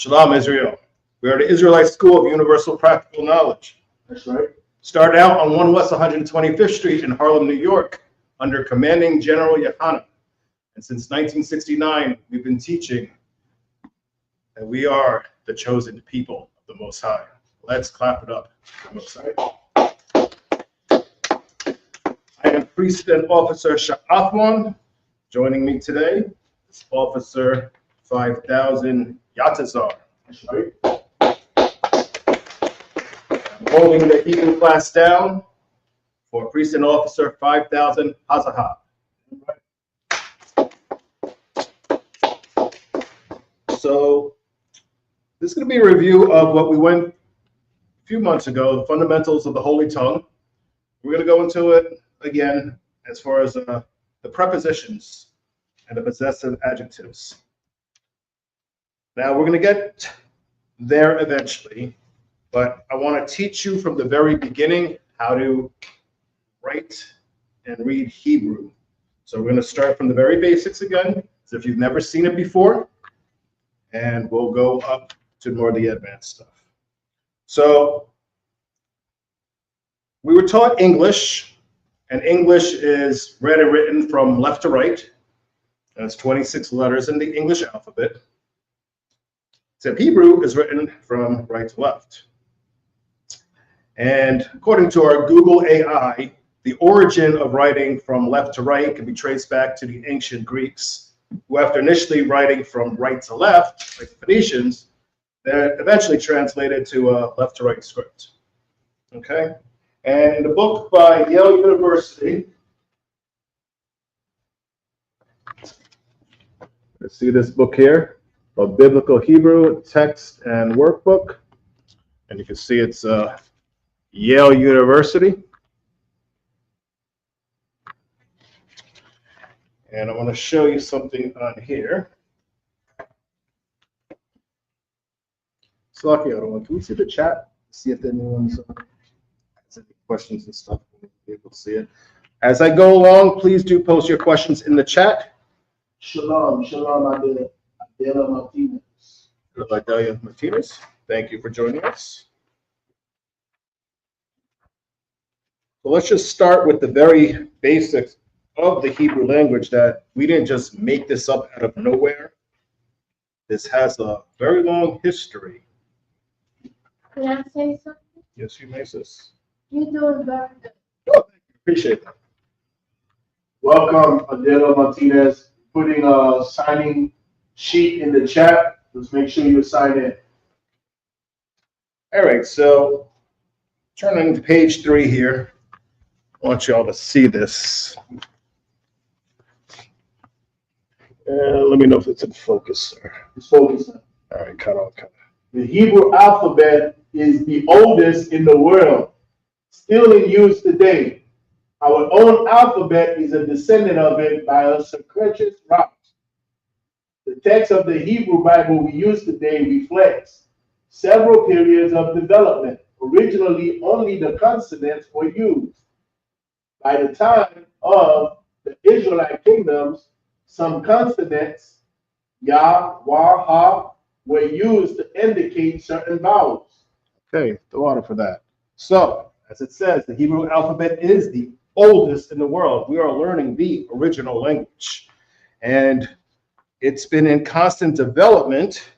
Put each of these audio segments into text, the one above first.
Shalom, Israel. We are the Israelite School of Universal Practical Knowledge. That's right. Started out on 1 West 125th Street in Harlem, New York, under Commanding General Yohanan. And since 1969, we've been teaching that we are the chosen people of the Most High. Let's clap it up for the Most High. I am Priest and Officer Sha'afwan. Joining me today is Officer 5000 Yatazar. That's right. Holding the Hebrew class down for Priest and Officer 5000 Hazahab. So this is going to be a review of what we went a few months ago, the fundamentals of the Holy Tongue. We're going to go into it again as far as the prepositions and the possessive adjectives. Now we're going to get there eventually, but I want to teach you from the very beginning how to write and read Hebrew. So we're going to start from the very basics again, as if you've never seen it before, and we'll go up to more of the advanced stuff. So we were taught English, and English is read and written from left to right. That's 26 letters in the English alphabet. So Hebrew is written from right to left. And according to our Google AI, the origin of writing from left to right can be traced back to the ancient Greeks, who after initially writing from right to left, like the Phoenicians, that eventually translated to a left to right script. Okay? And in the book by Yale University, let's see this book here, called Biblical Hebrew Text and Workbook. And you can see it's Yale University. And I want to show you something on here. Slaki, can we see the chat? See if anyone's has any questions and stuff. We'll be able to see it. As I go along, please do post your questions in the chat. Shalom, Adela Martinez. Adela Martinez, thank you for joining us. So let's just start with the very basics of the Hebrew language, that we didn't just make this up out of nowhere. This has a very long history. Can I say something? Yes, you may, sis. You're doing very good. Oh, thank you. Appreciate that. Welcome, Adela Martinez. Putting a signing sheet in the chat. Let's make sure you sign in. All right, so turning to page 3 here. I want y'all to see this. Let me know if it's in focus, sir. It's focusing. All right, cut off. The Hebrew alphabet is the oldest in the world, still in use today. Our own alphabet is a descendant of it by a circuitous route. The text of the Hebrew Bible we use today reflects several periods of development. Originally, only the consonants were used. By the time of the Israelite kingdoms, some consonants, Ya, Wa, Ha, were used to indicate certain vowels. Okay, the water for that. So, as it says, the Hebrew alphabet is the oldest in the world. We are learning the original language. And it's been in constant development,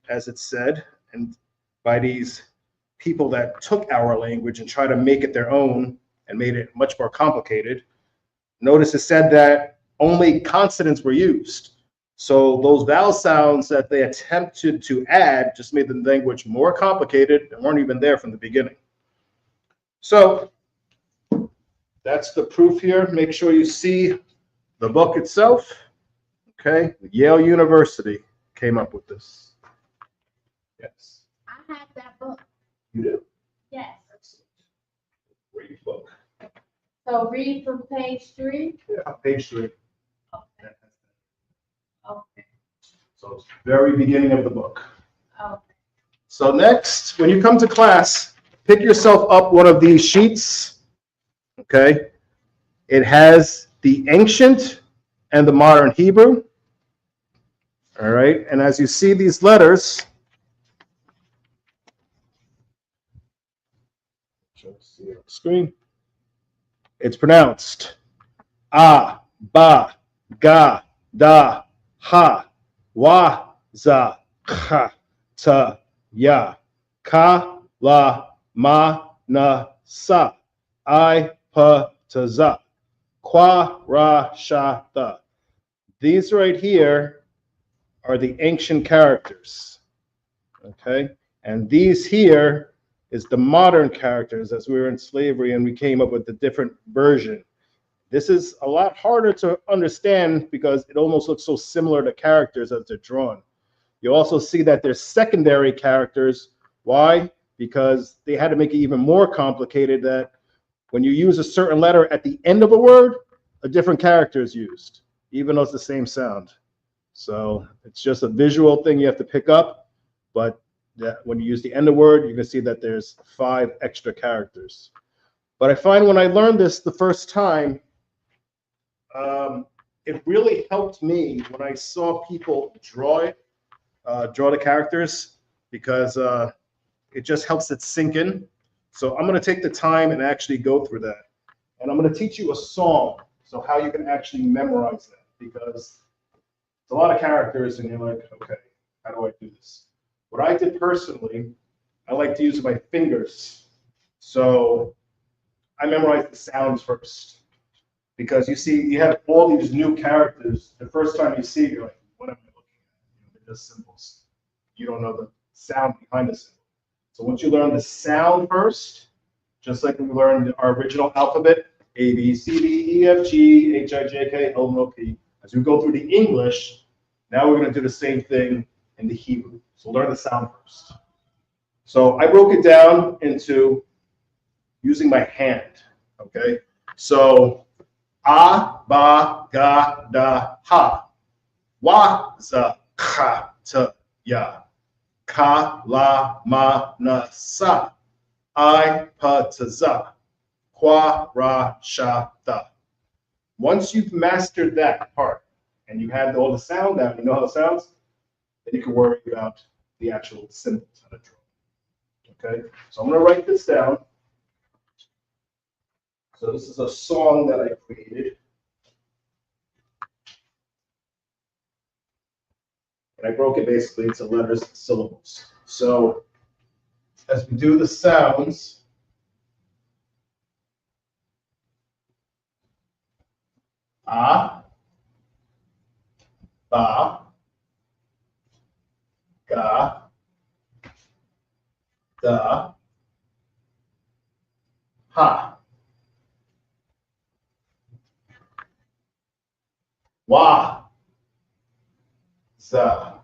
as it said, and by these people that took our language and tried to make it their own and made it much more complicated. Notice it said that only consonants were used. So those vowel sounds that they attempted to add just made the language more complicated and weren't even there from the beginning. So that's the proof here. Make sure you see the book itself. Okay, Yale University came up with this. Yes. I have that book. You do? Yes. Excellent. Great book. So read from page 3. Yeah, page 3. Okay. Okay. So it's the very beginning of the book. Okay. So next, when you come to class, pick yourself up one of these sheets. Okay. It has the ancient and the modern Hebrew. All right. And as you see these letters, Just see it on the screen. It's pronounced a, ba, ga, da, ha, wa, za, cha, ta, ya, ka, la, ma, na, sa, I, pa, ta, za, qua, ra, sha, tha. These right here are the ancient characters, okay? And these here is the modern characters as we were in slavery and we came up with a different version. This is a lot harder to understand because it almost looks so similar to characters as they're drawn. You also see that there's secondary characters. Why? Because they had to make it even more complicated that when you use a certain letter at the end of a word, a different character is used, even though it's the same sound. So it's just a visual thing you have to pick up, but that when you use the end of word, you can see that there's 5 extra characters. But I find when I learned this the first time, it really helped me when I saw people draw the characters, because it just helps it sink in. So I'm going to take the time and actually go through that. And I'm going to teach you a song, so how you can actually memorize that, because it's a lot of characters and you're like, okay, how do I do this? What I did personally, I like to use my fingers. So I memorized the sounds first, because you see, you have all these new characters. The first time you see it, you're like, what am I looking at? They're just symbols. You don't know the sound behind the symbol. So once you learn the sound first, just like we learned our original alphabet, A, B, C, D, E, F, G, H, I, J, K, L, M, N, O, P. As we go through the English, now we're going to do the same thing in the Hebrew. So learn the sound first. So I broke it down into using my hand, okay? So a, ba, ga, da, ha. Wa, za, cha, ta, ya. Ka, la, ma, na, sa. I, pa, ta, za. Qua, ra, sha, tha. Once you've mastered that part and you had all the sound down, you know how it sounds, then you can worry about the actual symbols how to draw. Okay, so I'm going to write this down. So this is a song that I created. And I broke it basically into letters and syllables. So as we do the sounds, a, ba, ga, da, ha. Wa, za,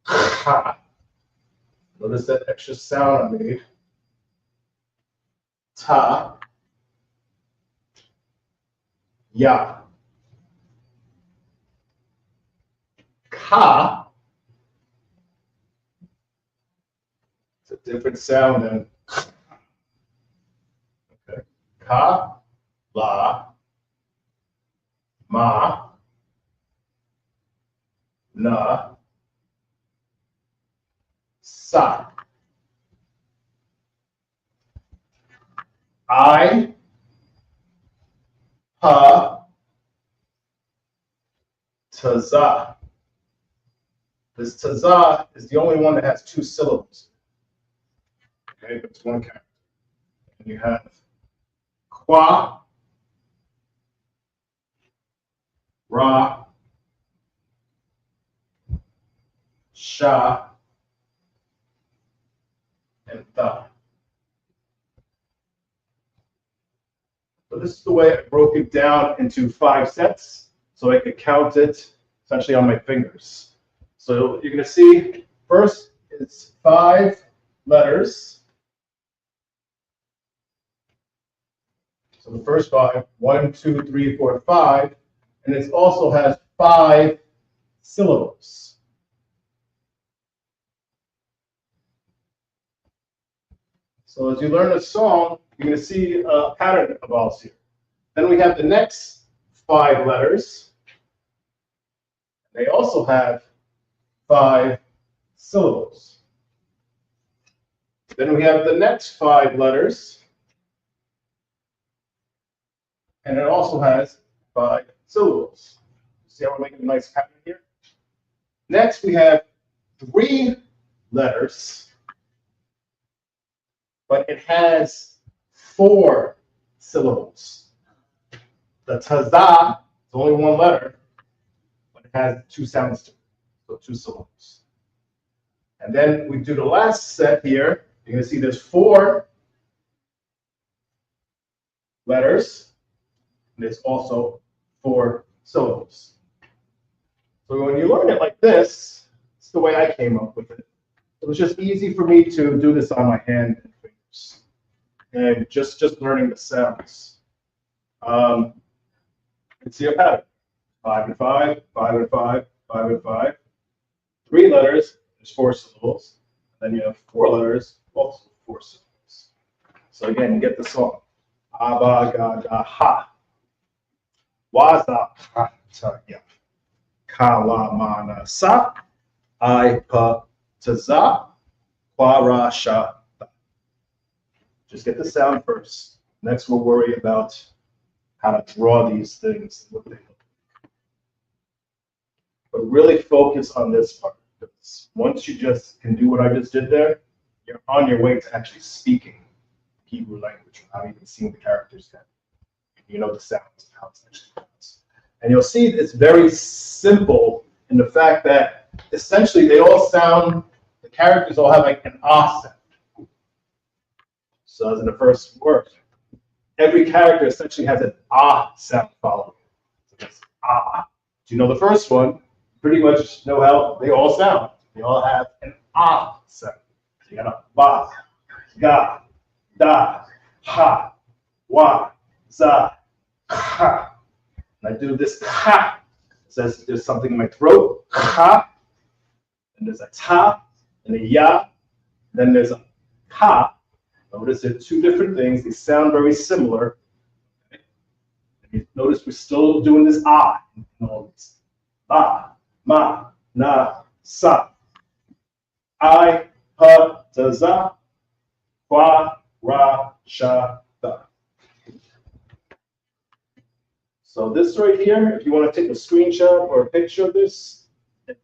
ha. Notice that extra sound I made. Ta, ya. Ka. It's a different sound than okay. Ka, la, ma, na, sa. I, pa, ta, za. This ta, za is the only one that has 2 syllables. Okay, but it's one character. And you have qua, ra, sha, and tha. So this is the way I broke it down into 5 sets, so I could count it essentially on my fingers. So you're going to see first it's 5 letters. So the first 5, 1, 2, 3, 4, 5, and it also has 5 syllables. So as you learn a song, you're going to see a pattern that evolves here. Then we have the next 5 letters. They also have 5 syllables. Then we have the next 5 letters. And it also has 5 syllables. See how we're making a nice pattern here? Next, we have 3 letters, but it has 4 syllables. The taza is only 1 letter, but it has 2 sounds to it, so 2 syllables. And then we do the last set here. You're going to see there's 4 letters, and there's also 4 syllables. So when you learn it like this, it's the way I came up with it. It was just easy for me to do this on my hand and fingers, and just learning the sounds. You can see a pattern: 5 and 5, 5 and 5, 5 and 5. 3 letters, there's 4 syllables. Then you have 4 letters, also 4 syllables. So again, you get the song: Aba ga ga ha, waza ha ta ya, kalamana sa, I pa taza, quara sha. Just get the sound first. Next, we'll worry about how to draw these things, what they look like. But really focus on this part, because once you just can do what I just did there, you're on your way to actually speaking Hebrew language without even seeing the characters yet. You know the sounds and how it's actually pronounced. And you'll see it's very simple in the fact that essentially they all sound, the characters all have like an ah sound. So as in the first word, every character essentially has an ah sound following. So it's ah. Do you know the first one? Pretty much know how they all sound. They all have an ah sound. So you got a ba, ga, da, ha, wa, za, ha. And I do this ha. It says there's something in my throat. Ha. And there's a ta and a ya. Then there's a ka. Notice they're 2 different things. They sound very similar. Okay. And you notice we're still doing this ah in all these. Ba, ma, na, sa. I, pa, ta, za, qua, ra, sha, da. So this right here, if you want to take a screenshot or a picture of this,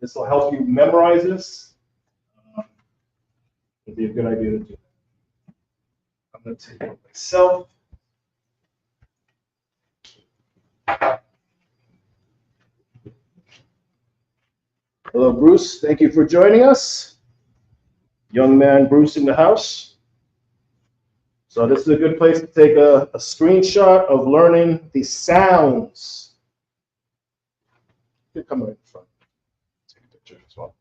this will help you memorize this. It'd be a good idea to do that. I'm going to take it myself. Hello, Bruce. Thank you for joining us. Young man Bruce in the house. So this is a good place to take a screenshot of learning the sounds. You can come right in front. Take a picture as well.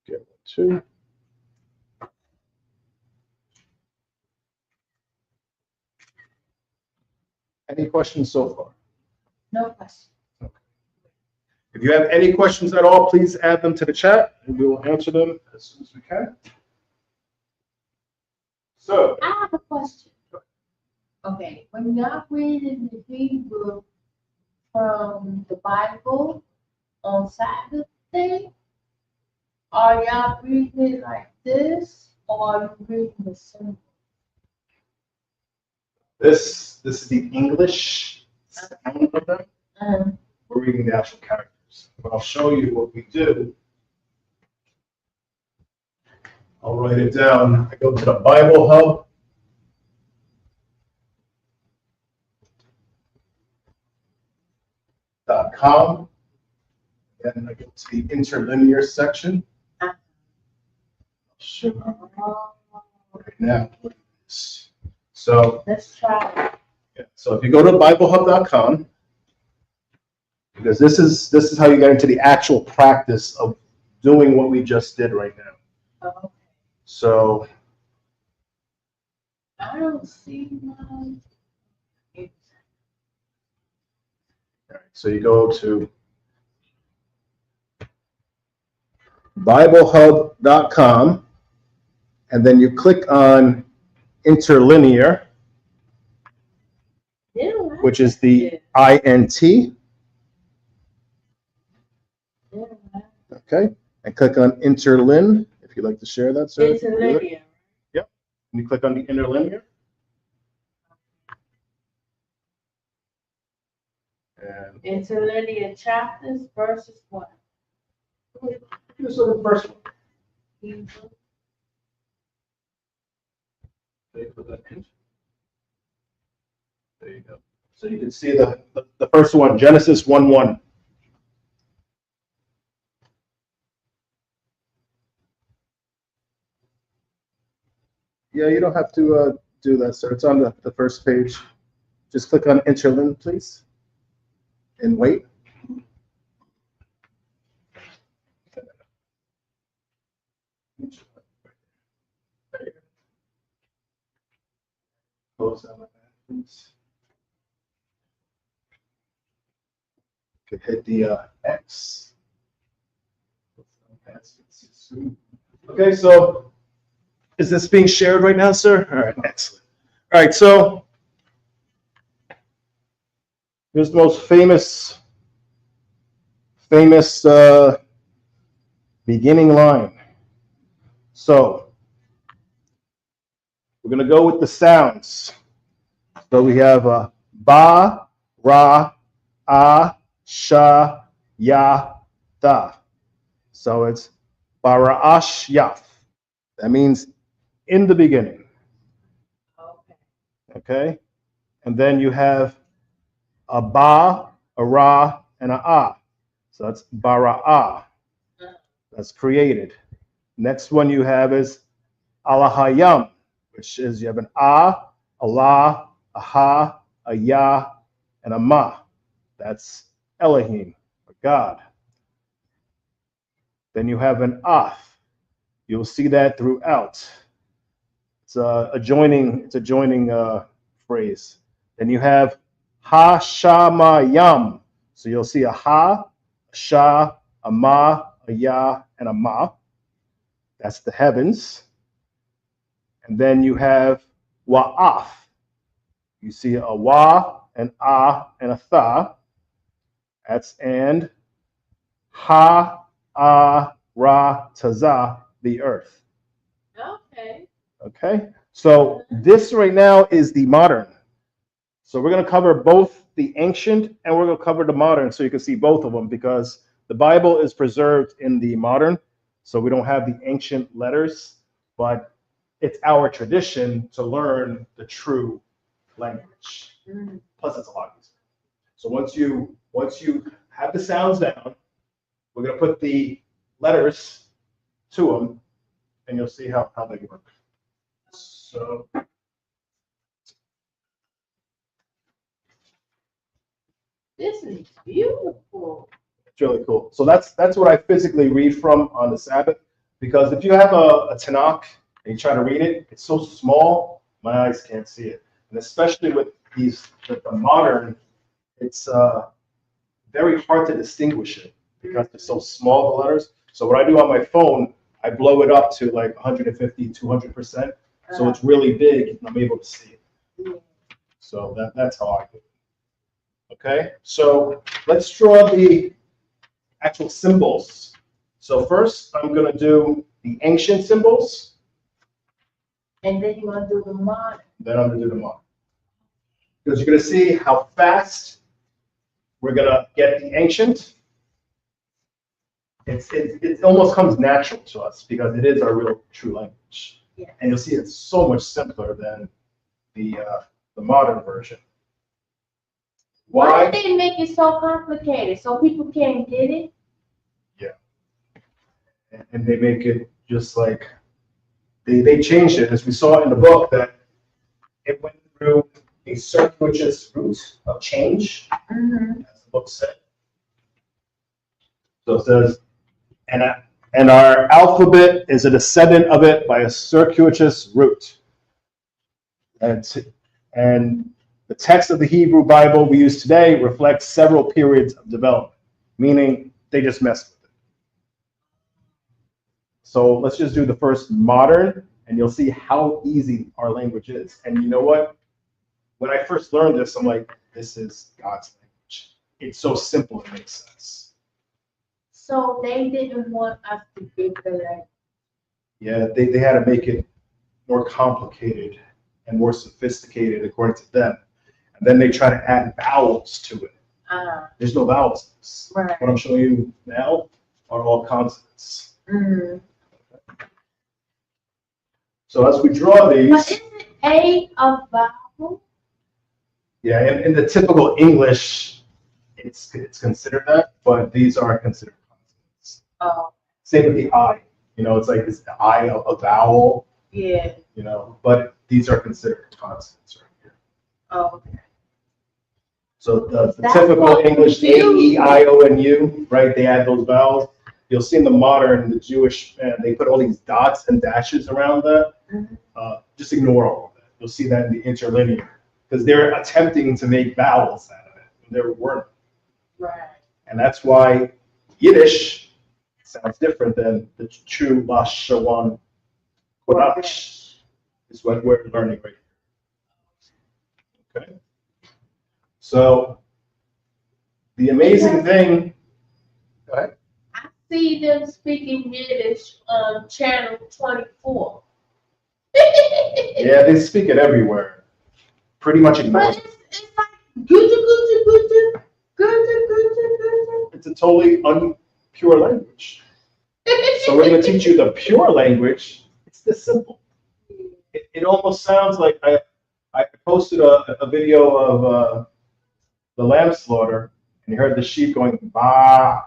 Get 1, 2. Any questions so far? No question. Okay. If you have any questions at all, please add them to the chat and we will answer them as soon as we can. So, I have a question. Okay, when y'all reading the Hebrew from the Bible on Saturday, are y'all reading it like this, or are you reading the symbol? this is the English sound of them. We're reading the actual characters. But I'll show you what we do. I'll write it down. I go to the Bible Hub. .com, and I go to the interlinear section. I'll show you right now. So Let's try it. yeah, so if you go to BibleHub.com, because this is how you get into the actual practice of doing what we just did right now. Okay. So I don't see mine. all right, so you go to BibleHub.com, and then you click on interlinear, Yeah, which is the INT. Okay, and click on interlin if you'd like to share that, sir. Interlinear. Yep. And you click on the interlinear. And Interlinear chapters versus what? just look at the first one. Hebrew. Okay, put that in. There you go. So you can see the first one, Genesis 1:1. Yeah, you don't have to do that, sir. It's on the first page. Just click on interlin, please, and wait. Close down like that, please. Okay, hit the X. Okay, so is this being shared right now, sir? All right, excellent. All right, so here's the most famous beginning line. So we're going to go with the sounds. So we have ba, ra, a, sha, ya, da. So it's bara'ash yaf. That means in the beginning. Okay. Okay? And then you have a ba, a ra, and a ah. So that's bara'ah. That's created. Next one you have is alahayam, which is you have an ah, a la, a ha, a ya, and a ma. That's Elohim, or God. Then you have an af. You'll see that throughout. It's a joining phrase. Then you have ha, sha, ma, yam. So you'll see a ha, a sha, a ma, a ya, and a ma. That's the heavens. And then you have wa'af. You see a wa, an ah, and a tha. That's and ha, ah, ra, taza, the earth. Okay. Okay, so this right now is the modern. So we're going to cover both the ancient and we're going to cover the modern so you can see both of them because the Bible is preserved in the modern. So we don't have the ancient letters, but it's our tradition to learn the true language. Plus, it's a lot easier. So once you have the sounds down, we're going to put the letters to them, and you'll see how they work. So This is beautiful. it's really cool. So that's what I physically read from on the Sabbath, because if you have a Tanakh and you try to read it, it's so small, my eyes can't see it. And especially with the modern, it's very hard to distinguish it because it's so small, the letters. So what I do on my phone, I blow it up to like 150, 200%. So it's really big and I'm able to see it. So that's how I do it. Okay, so let's draw the actual symbols. So first, I'm going to do the ancient symbols. And then you're going to do the modern. Then I'm going to do the modern. Because you're going to see how fast we're going to get the ancient. It almost comes natural to us because it is our real true language. Yeah. And you'll see it's so much simpler than the modern version. Why did they make it so complicated? So people can't get it? Yeah. And they make it just like, they changed it, as we saw in the book, that it went through a circuitous route of change, as the book said. So it says, and our alphabet is a descendant of it by a circuitous route. And the text of the Hebrew Bible we use today reflects several periods of development, meaning they just messed with it. So let's just do the first modern, and you'll see how easy our language is. And you know what? When I first learned this, I'm like, this is God's language. It's so simple, it makes sense. So they didn't want us to get the language. Yeah, they had to make it more complicated and more sophisticated according to them. And then they try to add vowels to it. There's no vowels. Right. What I'm showing you now are all consonants. Mm. So as we draw But these, isn't A a vowel? yeah, in the typical English, it's considered that, but these aren't considered consonants. Oh, Same with the I. You know, it's like, is the I a vowel? yeah. You know, but these are considered consonants right here. Oh, okay. So the That's typical what English A, you- E, I, O, and U, right? They add those vowels. You'll see in the modern, the Jewish, they put all these dots and dashes around that. Just ignore all of that. You'll see that in the interlinear because they're attempting to make vowels out of it. There weren't. Right. And that's why Yiddish sounds different than the true Lashawan Qadash is what we're learning right here. Okay. So the amazing thing. Go ahead. I see them speaking Yiddish on channel 24. Yeah, they speak it everywhere. Pretty much ignores But it. it's like good. It's a totally unpure language. So we're going to teach you the pure language. It's this simple. It almost sounds like I posted a video of the lamb slaughter, and you heard the sheep going bah.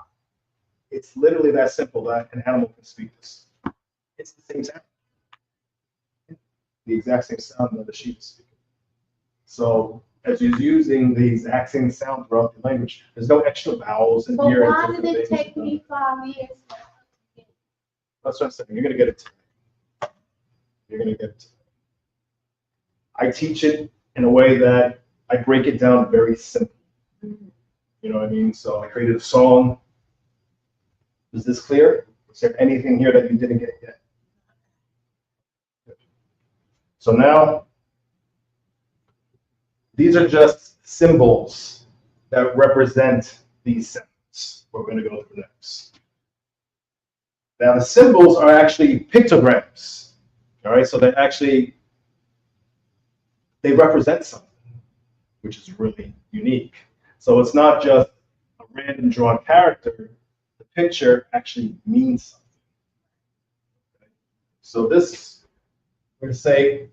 It's literally that simple that an animal can speak this. It's the same sound. The exact same sound that the sheep is speaking. So as you're using the exact same sound throughout the language, there's no extra vowels in So here. why did it take me 5 years? That's what I'm saying. You're going to get it today. You're going to get it today. I teach it in a way that I break it down very simple. You know what I mean? So I created a song. Is this clear? Is there anything here that you didn't get yet? So now, these are just symbols that represent these sounds. We're going to go through next. Now, the symbols are actually pictograms. All right, so they represent something, which is really unique. So it's not just a random drawn character. The picture actually means something. Okay? So this, we're going to say,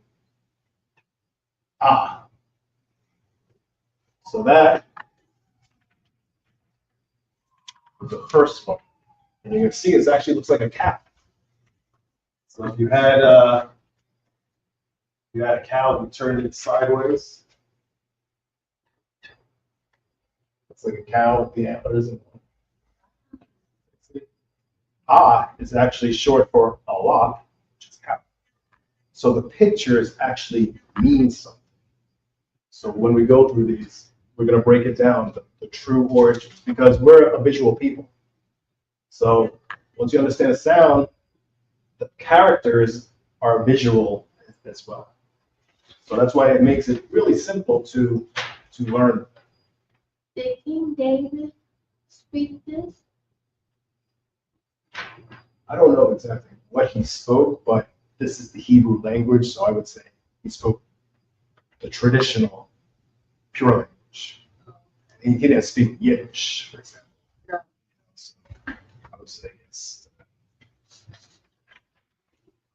ah. So that is the first one. And you can see it actually looks like a cat. So if you had a cow, you turn it sideways. It's like a cow with the antlers. Ah is actually short for Allah, which is cow. So the pictures actually mean something. So when we go through these, we're going to break it down, the true origins, because we're a visual people. So once you understand the sound, the characters are visual as well. So that's why it makes it really simple to learn. Did King David speak this? I don't know exactly what he spoke, but this is the Hebrew language, so I would say he spoke the traditional pure language. He didn't speak Yiddish, for example. No. So I would say yes.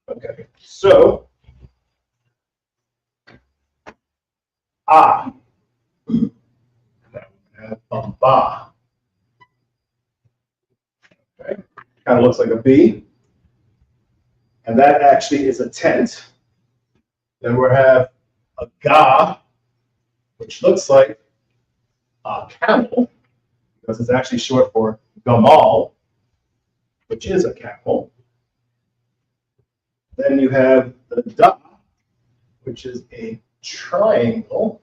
Okay, so ah, now we have a ba. Okay, kind of looks like a B, and that actually is a tent. Then we have a ga, which looks like a camel, because it's actually short for gamal, which is a camel. Then you have the da, which is a triangle.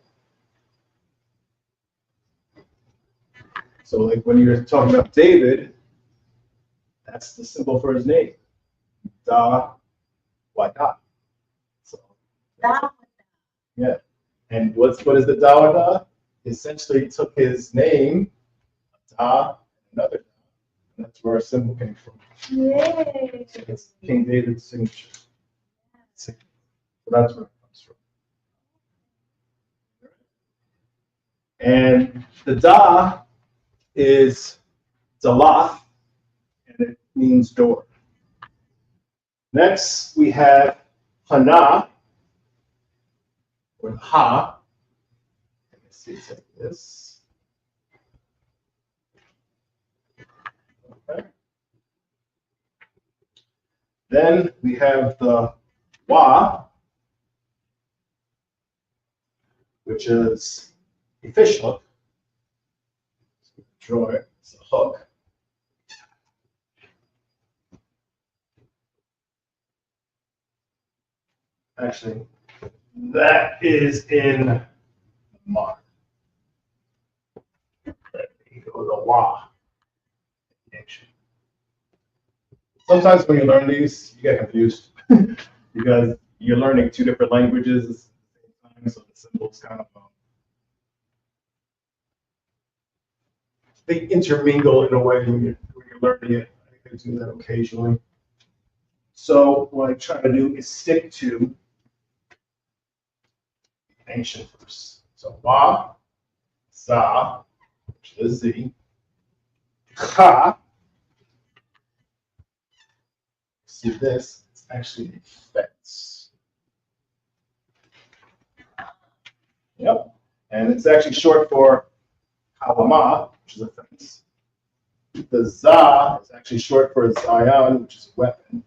So like when you're talking about David, that's the symbol for his name. Da, wada. So yeah. And what is the da wada? Essentially took his name, da, another That's where our symbol came from. Yay. It's King David's signature. So that's where it comes from. And the da is Dalath, and it means door. Next, we have Hana, or Ha. Let me see, it's like this. Okay. Then we have the Wa, which is a fish hook. Draw it, it's a hook. Actually, that is in Ma. There you go, the Wa. Sometimes when you learn these, you get confused because you're learning two different languages at the same time, so the symbols kind of they intermingle in a way when you're learning it. I think I do that occasionally. So what I try to do is stick to the ancient first. So Wa, Za, which is Z, Cha. See this? It's actually a fence. Yep. And it's actually short for Hawama, which is a fence. The Za is actually short for Zion, which is a weapon.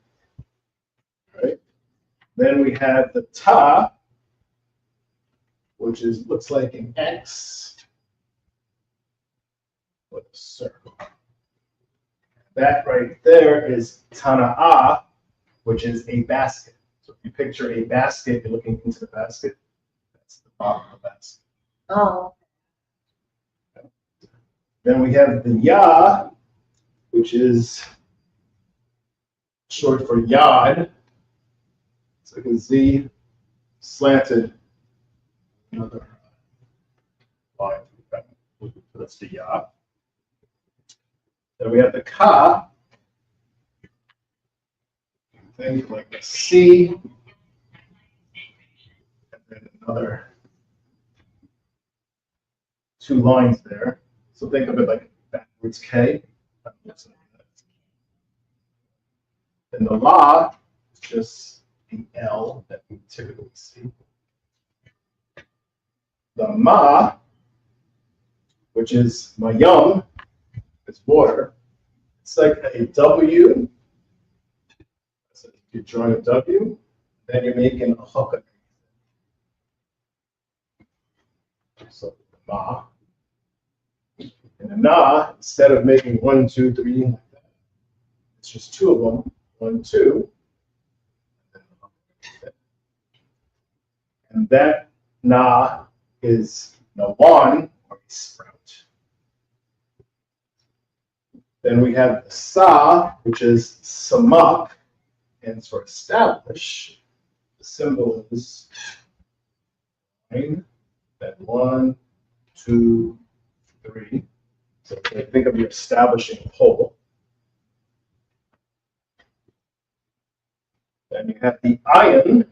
Right? Then we have the Ta, which is looks like an X with a circle. That right there is Tana'ah, which is a basket. So if you picture a basket, you're looking into the basket. That's the bottom of the basket. Oh. Then we have the Ya, which is short for Yod. It's like a Z slanted. Another line. That's the Ya. Then we have the Ka. Think like a C. And then another two lines there. So think of it like backwards K. And the La is just the L that we typically see. The Ma, which is Mayum, is water. It's like a W. So you're drawing a W, then you're making a hook. So the Ma. And the Na, instead of making 1, 2, 3, like that, it's just two of them. 1, 2. And that Na is Nawan, or a sprout. Then we have the Sa, which is Samak, and it's for establish. The symbol is that 1, 2, 3. So think of your establishing pole. Then you have the iron,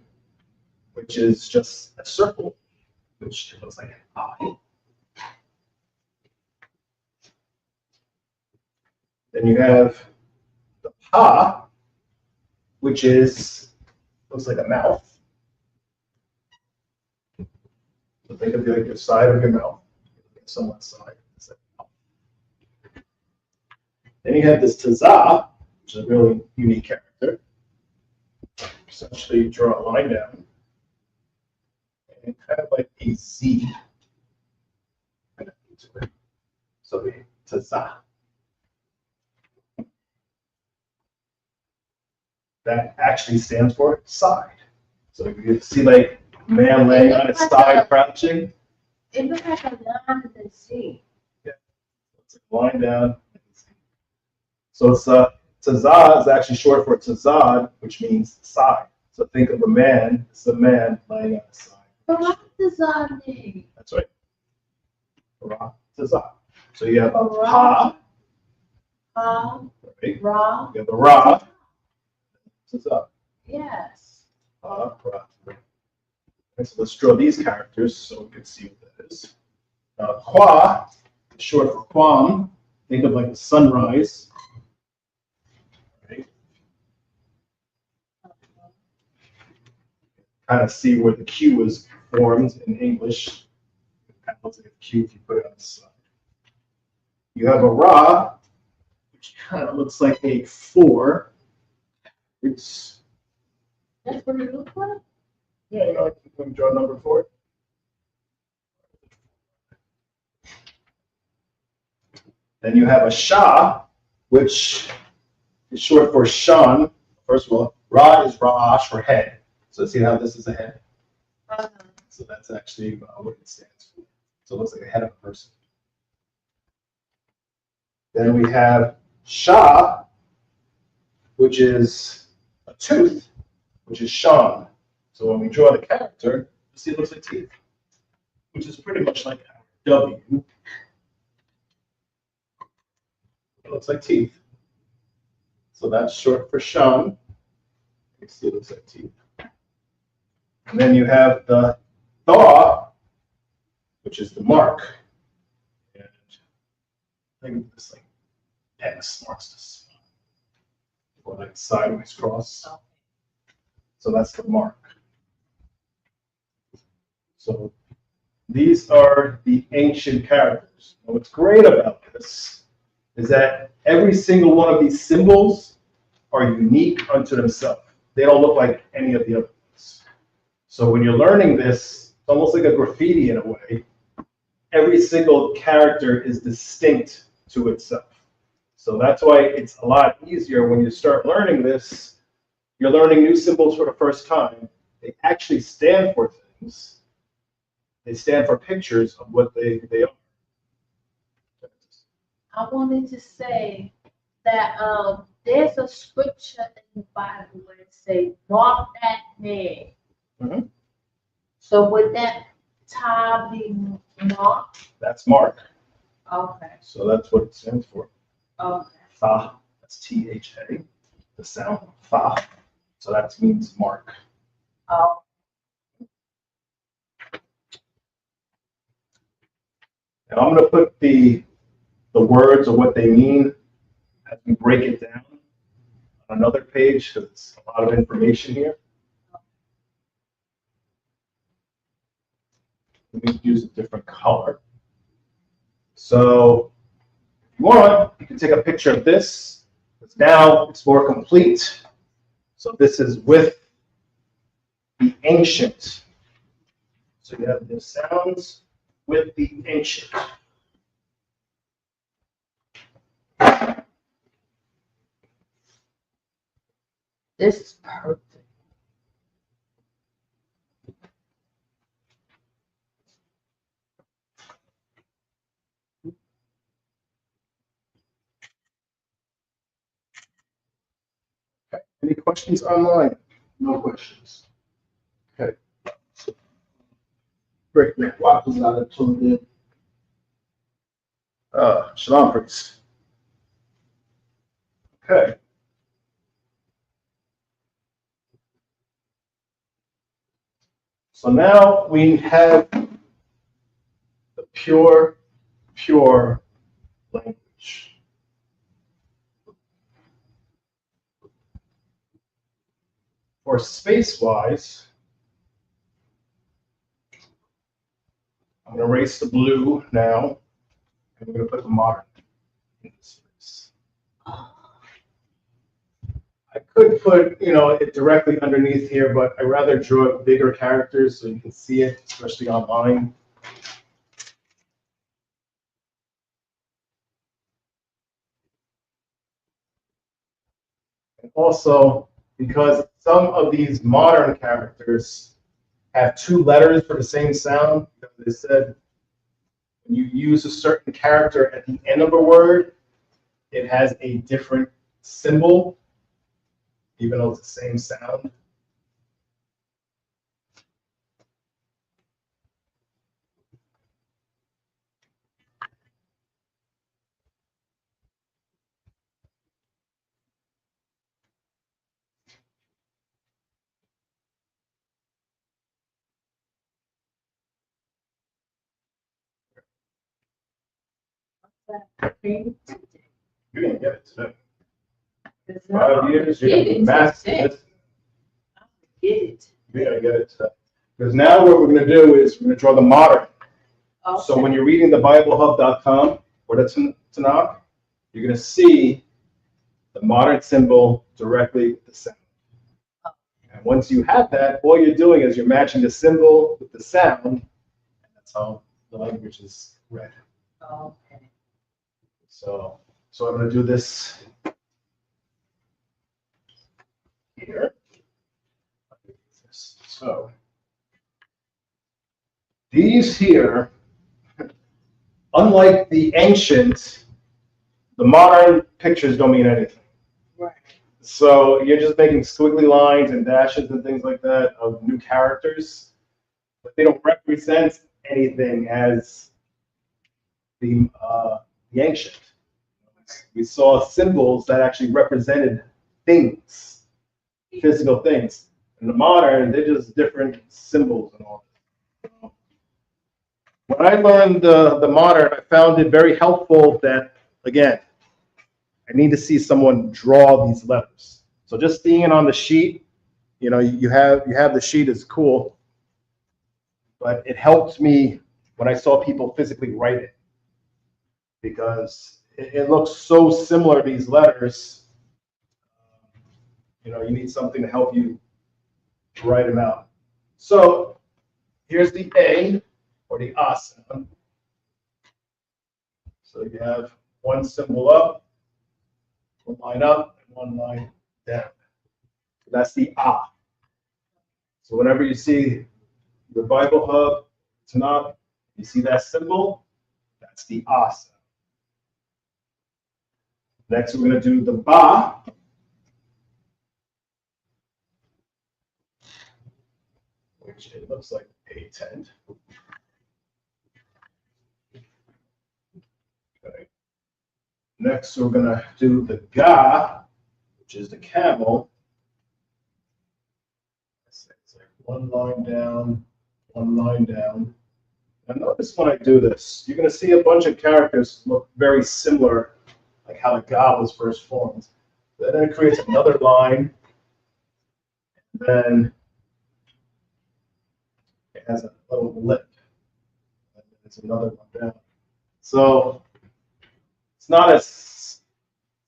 which is just a circle, which looks like an eye. Then you have the pa, which looks like a mouth. So think of like your side of your mouth, somewhat side. Then you have this taza, which is a really unique character. Essentially, you draw a line down, and kind of like a Z. So the taza. That actually stands for side. So you see like man laying on his side crouching. It looks like a line to see. Yeah. It's a line down. So it's tazad is actually short for tazad, which means side. So think of a man, it's the man laying on his side. But what does that mean? That's right. Tazad. So you have a pa, Ha, right? Ra. We have a Ra. What's up? Yes. Ra. Okay, so let's draw these characters so we can see what that is. Kwa, short for Kwam. Think of like the sunrise. Right? Kind of see where the Q is formed in English. It kind of looks like a Q if you put it on the side. You have a Ra, which kind of looks like a 4. It's, That's what it looks like? yeah, you know, I can draw a number 4. Then you have a Shah, which is short for Shan. First of all, Ra is Ra'ash for head. So see how this is a head? Uh-huh. So that's actually what it stands for. So it looks like a head of a person. Then we have Shah, which is a tooth, which is Shan. So when we draw the character, you see it looks like teeth, which is pretty much like W. It looks like teeth. So that's short for Shan. You see it looks like teeth. And then you have the Thaw, which is the mark. And think of this like X marks this. Or like sideways cross. So that's the mark. So these are the ancient characters. And what's great about this is that every single one of these symbols are unique unto themselves. They don't look like any of the other ones. So when you're learning this, it's almost like a graffiti in a way. Every single character is distinct to itself. So that's why it's a lot easier when you start learning this. You're learning new symbols for the first time. They actually stand for things. They stand for pictures of what they are. I wanted to say that there's a scripture in the Bible where it says, mark that man. Mhm. So would that tie be marked? That's mark. Okay. So that's what it stands for. Okay. Fa. That's T-H-A. The sound fa. So that means mark. Oh. And I'm going to put the words of what they mean as we break it down on another page because it's a lot of information here. Let me use a different color. So if you want, you can take a picture of this. Because now it's more complete. So this is with the ancient. So you have the sounds with the ancient. This is perfect. Okay. Any questions online? No questions. Okay. Break the waffles out of tuned in. Shalom, priest. Okay. So now we have the pure language. For space-wise, I'm going to erase the blue now, and we're going to put the modern in this space. I could put, it directly underneath here, but I'd rather draw bigger characters so you can see it, especially online. And also, because some of these modern characters have 2 letters for the same sound, they said when you use a certain character at the end of a word, it has a different symbol, even though it's the same sound. You You didn't get it today. 'Cause 5 years, you're gonna master this. Get it. You're gonna get it today. Because now what we're gonna do is we're gonna draw the modern. So when you're reading the BibleHub.com or the Tanakh, you're gonna see the modern symbol directly with the sound. And once you have that, all you're doing is you're matching the symbol with the sound, and that's how the language is read. Okay. So I'm gonna do this here. So these here, unlike the ancient, the modern pictures don't mean anything. Right. So you're just making squiggly lines and dashes and things like that of new characters, but they don't represent anything as the ancient. We saw symbols that actually represented things, physical things. In the modern, they're just different symbols and all. When I learned the modern, I found it very helpful that, again, I need to see someone draw these letters. So just seeing it on the sheet, you have the sheet is cool, but it helped me when I saw people physically write it, because it looks so similar, these letters. You need something to help you write them out. So here's the A, or the A sound. So you have one symbol up, one line up, and one line down. That's the A. So whenever you see your Bible Hub, Tanakh, you see that symbol, that's the A sound. Next, we're going to do the Ba. Which it looks like a tent. Okay. Next, we're going to do the Ga, which is the camel. It's like one line down, one line down. Now notice when I do this, you're going to see a bunch of characters look very similar, like how the Ga was first formed. Then it creates another line. Then it has a little lip. And then it's another one down. So it's not as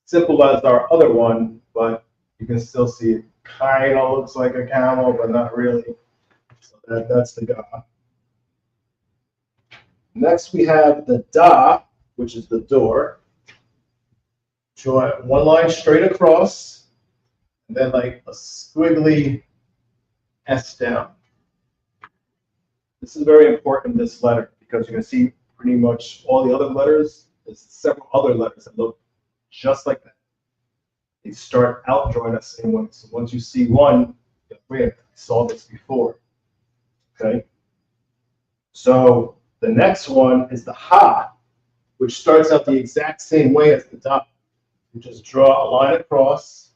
simple as our other one, but you can still see it kind of looks like a camel, but not really. So that's the Ga. Next, we have the Da, which is the door. Draw one line straight across, and then like a squiggly S down. This is very important, this letter, because you're going to see pretty much all the other letters. There's several other letters that look just like that. They start out drawing the same way. So once you see one, wait, I saw this before. Okay? So the next one is the Ha, which starts out the exact same way as the Da. You just draw a line across,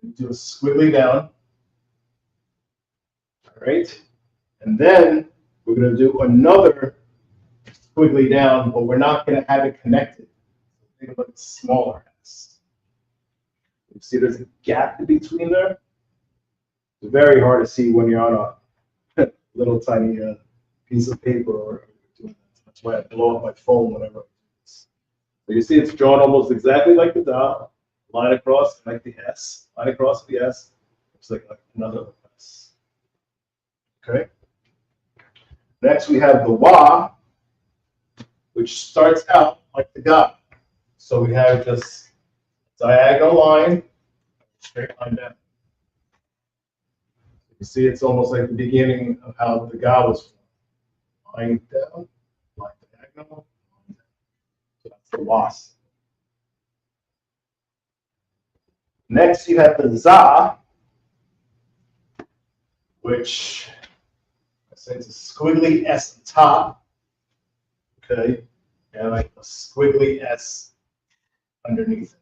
and do a squiggly down. All right? And then we're going to do another squiggly down, but we're not going to have it connected. Think about it smaller. You see there's a gap in between there? It's very hard to see when you're on a little tiny piece of paper. Or that's why I blow up my phone whenever I do this. So you see it's drawn almost exactly like the Da, line across like the S, line across the S. Looks like another S. Okay? Next, we have the Wa, which starts out like the Ga. So we have this diagonal line, straight line down. You see, it's almost like the beginning of how the Ga was formed. Line down, line diagonal, line down. So that's the Was. Next, you have the Za, which I say it's a squiggly S at the top, okay, and like a squiggly S underneath it.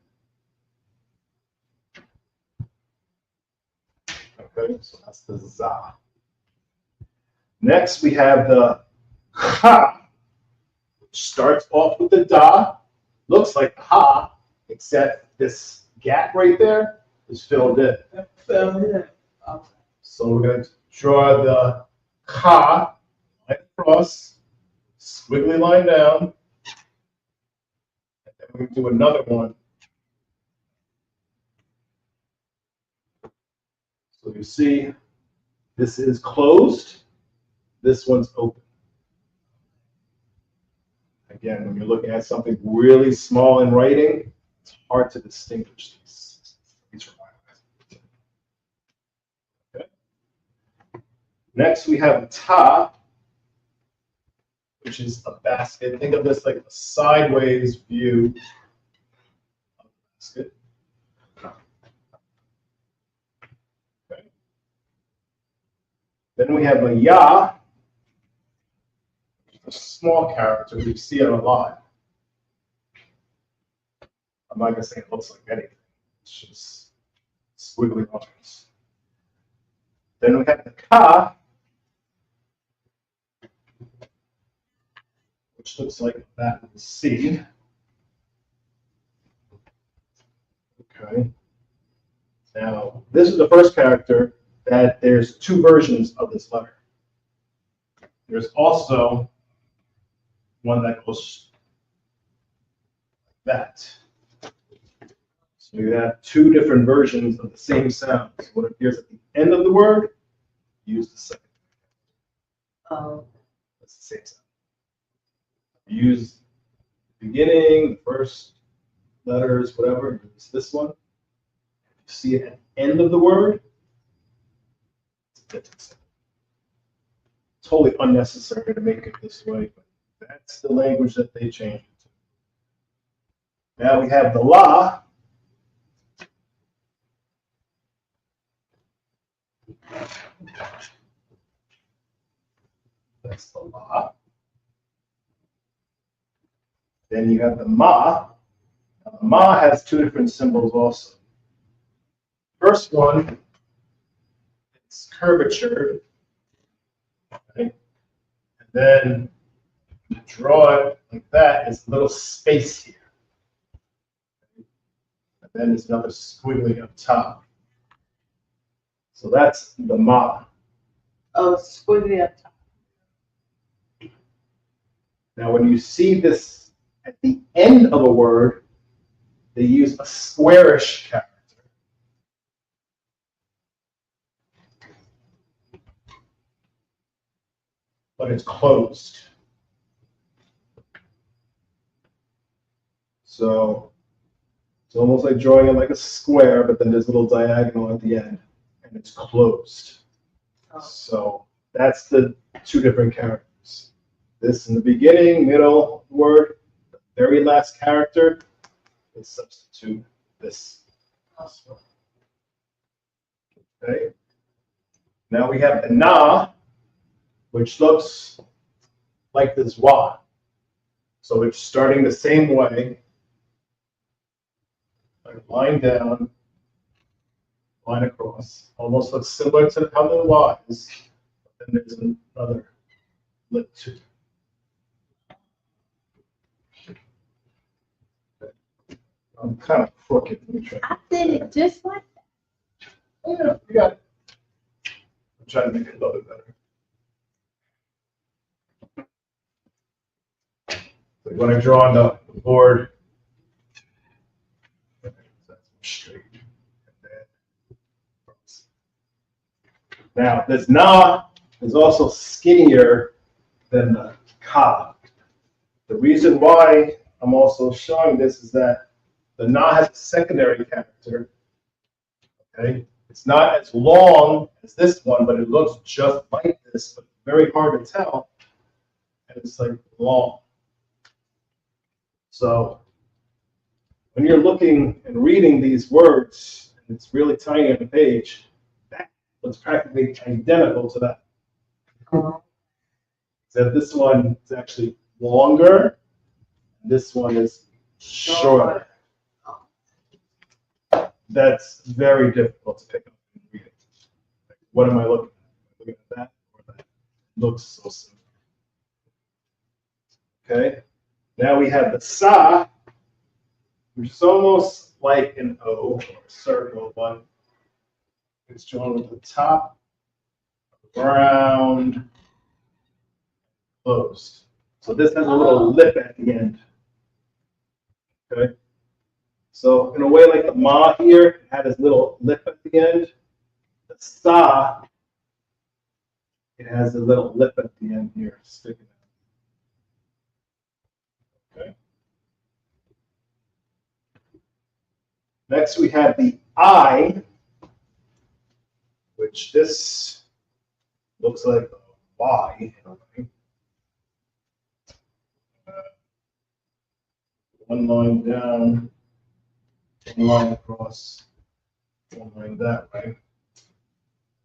Okay, so that's the Za. Next, we have the Cha, which starts off with the da, looks like ha, except this gap right there is filled in. So we're going to draw the ka line across, squiggly line down, and then we're going to do another one. So you see, this is closed, this one's open. Again, when you're looking at something really small in writing, it's hard to distinguish these. Okay. Next, we have ta, which is a basket. Think of this like a sideways view of the basket. Okay. Then we have a ya, a small character. We see it a lot. I'm not going to say it looks like anything. It's just squiggly lines. Then we have the ka, which looks like that with C. Okay. Now, this is the first character that there's two versions of this letter. There's also one that goes like that. So you have two different versions of the same sound. So what appears at the end of the word, use the second. Oh. That's the same sound. Use the beginning, the first letters, whatever. Use this one. If you see it at the end of the word, it's a different sound. Totally unnecessary to make it this way, but that's the language that they changed it to. Now we have the la. That's the la. Then you have the ma. Now, the ma has two different symbols also. First one, it's curvature. Okay? And then to draw it like that is a little space here. And then there's another squiggly up top. So that's the ma. Oh, squiggly up top. Now, when you see this at the end of a word, they use a squarish character. But it's closed. So it's almost like drawing it like a square, but then there's a little diagonal at the end, and it's closed. Oh. So that's the two different characters. This in the beginning, middle word, the very last character, is substitute this. Okay. Now we have the na, which looks like this wa. So it's starting the same way. Like line down, line across. Almost looks similar to how the wa is. But then there's another lip too. I'm kind of crooked. Let me try. I did it just like that. Oh, yeah, you got it. I'm trying to make it a little bit better. So when I draw on the board, that's straight. Now, this na is also skinnier than the ka. The reason why I'm also showing this is that the na has a secondary character. Okay, it's not as long as this one, but it looks just like this, but very hard to tell. And it's like long. So when you're looking and reading these words, and it's really tiny on the page, that looks practically identical to that. Except this one is actually longer, and this one is shorter. That's very difficult to pick up and read it. Like, what am I looking at? Looking at that or that? It looks so similar. Okay. Now we have the sa, which is almost like an O or a circle, but it's joined with the top, round, closed. So this has a little lip at the end. Okay. So in a way, like the ma here, it had this little lip at the end. The sa, it has a little lip at the end here, sticking out. Okay. Next, we have the I, which this looks like a Y. One line down, one line across, one line that way.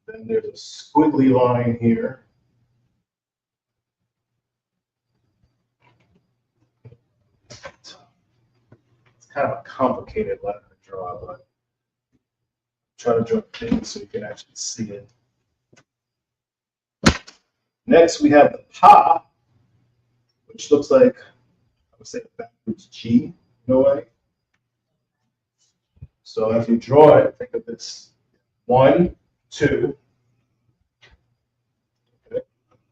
Then there's a squiggly line here. It's kind of a complicated letter to draw, but try to draw things so you can actually see it. Next, we have the pa, which looks like, I would say, a backwards G in a way. So if you draw it, think of this 1, 2. Okay.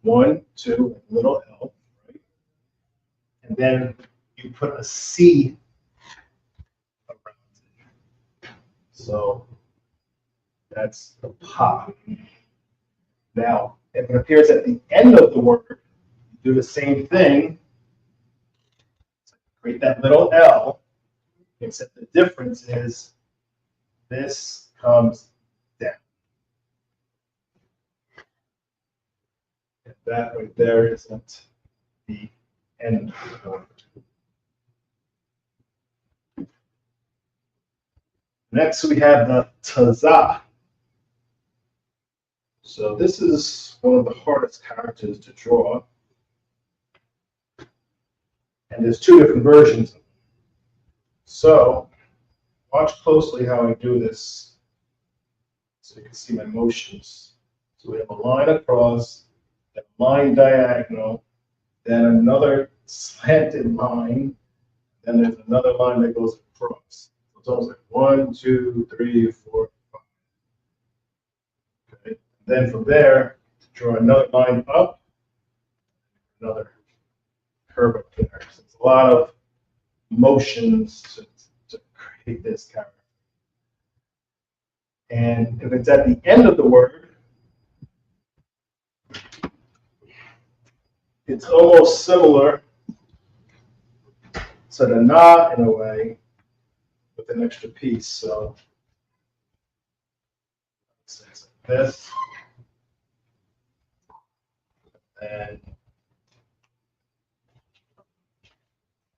1, 2, little L, right? And then you put a C around it. So that's the pa. Now, if it appears at the end of the word, you do the same thing. Create that little L, except the difference is this comes down. And that right there isn't the end of the word. Next, we have the taza. So this is one of the hardest characters to draw. And there's two different versions of them. So watch closely how I do this so you can see my motions. So we have a line across, a line diagonal, then another slanted line, then there's another line that goes across. So it's almost like 1, 2, 3, 4, 5. Okay. Then from there, draw another line up, another curve up there. So it's a lot of motions to create this character. And if it's at the end of the word, it's almost similar to the na in a way, with an extra piece. So it's like this, and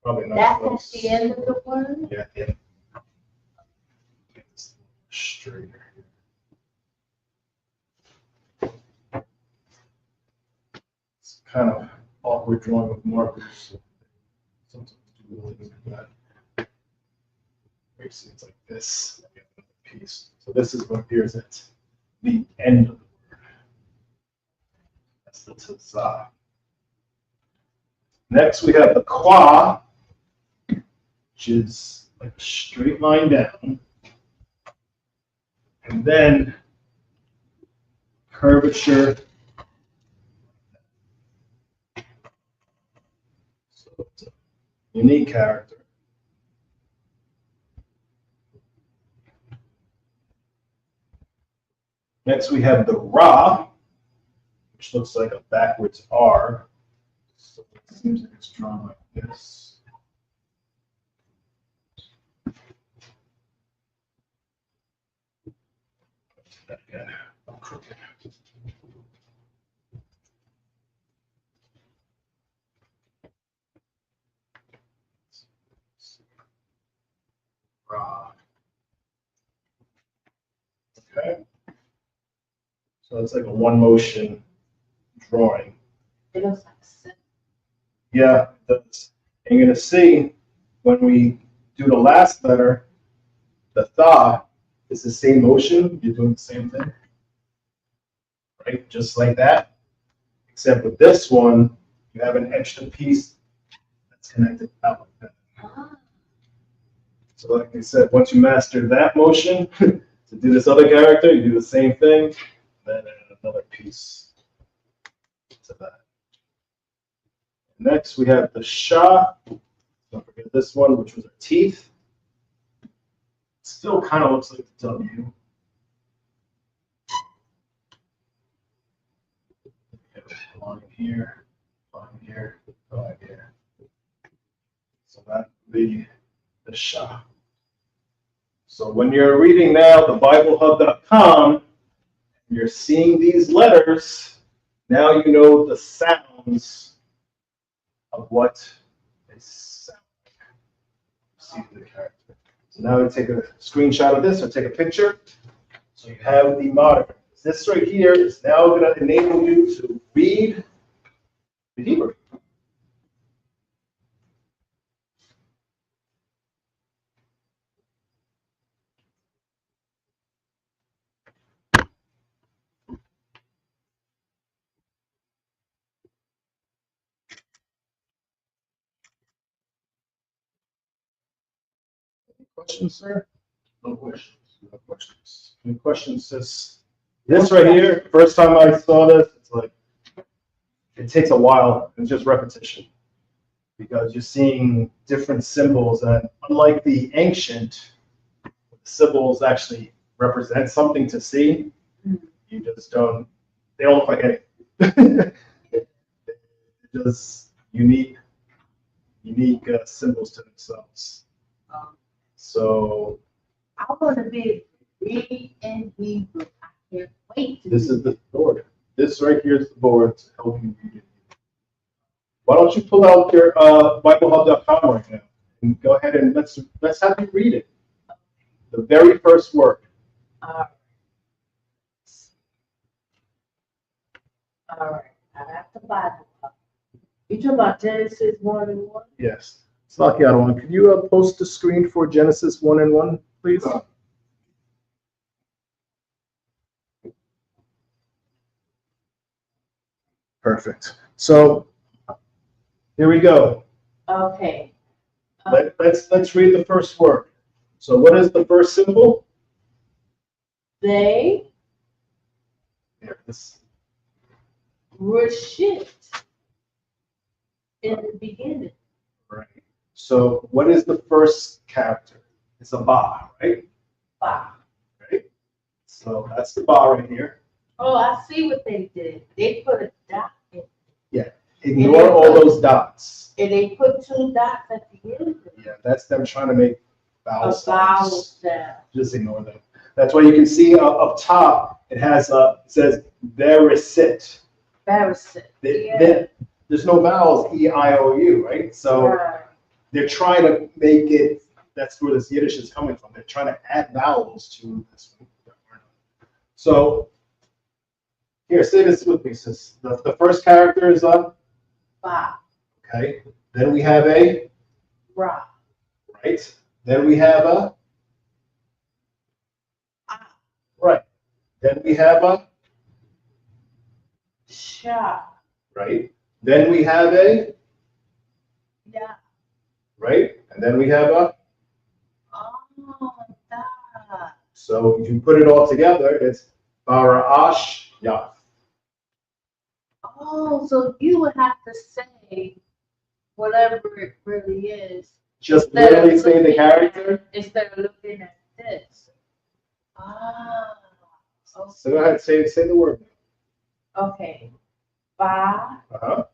probably not That's close. at the end of the word? Yeah, yeah. Get this straighter. It's kind of awkward drawing with markers. Sometimes do things like that. You see, it's like this. Piece. So this is what appears at the end of the word. That's the taza. Next, we have the qua, which is like a straight line down, and then curvature. So it's a unique character. Next, we have the ra, which looks like a backwards R. So it seems like it's drawn like this. Again, I'm crooked. Ra. Okay. So it's like a one motion drawing. It looks like six. Yeah, that's, and you're going to see when we do the last letter, the tha is the same motion. You're doing the same thing, right? Just like that. Except with this one, you have an extra piece It's connected out like that. Ah, So like I said, once you master that motion, to do this other character, you do the same thing, then add another piece to that. Next, we have the sha. Don't forget this one, which was our teeth. Still kind of looks like the W. Line here, line here, line here. So that would be the sha. So when you're reading now the BibleHub.com, you're seeing these letters, now you know the sounds of what they sound like. See the character. So now we take a screenshot of this or take a picture. So you have the monitor. This right here is now going to enable you to read the Hebrew. Any questions, sir? No questions. No questions. Any questions? This right here, first time I saw this, it's like, it takes a while. It's just repetition. Because you're seeing different symbols, and unlike the ancient, the symbols actually represent something to see. You just don't, they don't look like anything. They're just unique symbols to themselves. So I want to be read and Hebrew. I can't wait to. this is the board. This right here is the board to help you read it. Why don't you pull out your BibleHub.com right now and go ahead and let's have you read it. The very first word. All right. I got the Bible. You talking about Genesis 1:1? Yes. Slakiadawan, could you post the screen for Genesis 1:1, please? Perfect. So here we go. Okay. Let's read the first word. So what is the first symbol? They There it is. were shipped in the beginning. Right. So what is the first character? It's a ba, right? Ba. Right. So that's the ba right here. Oh, I see what they did. They put a dot in. Ignore all those dots. And they put 2 dots at the end. Yeah, that's them trying to make vowel A vowel sounds. sound. Just ignore them. That's why you can see up top it has it says veresit. Embarrassing. There's no vowels E-I-O-U, right? So Right. they're trying to make it. That's where this Yiddish is coming from. They're trying to add vowels to this one. So here, say this with me, sis. The first character is up. Ba. Okay. Then we have a Ra. right. Then we have a Ah. right. Then we have a Sha. right. Then we have a Yeah. right. And then we have a. Oh, that. So if you put it all together, it's Bara'ash Yah. Oh, so you would have to say whatever it really is. Just instead of literally say the looking character. Instead of looking at this. Ah. So go ahead, say the word. Okay. Ba. Uh-huh.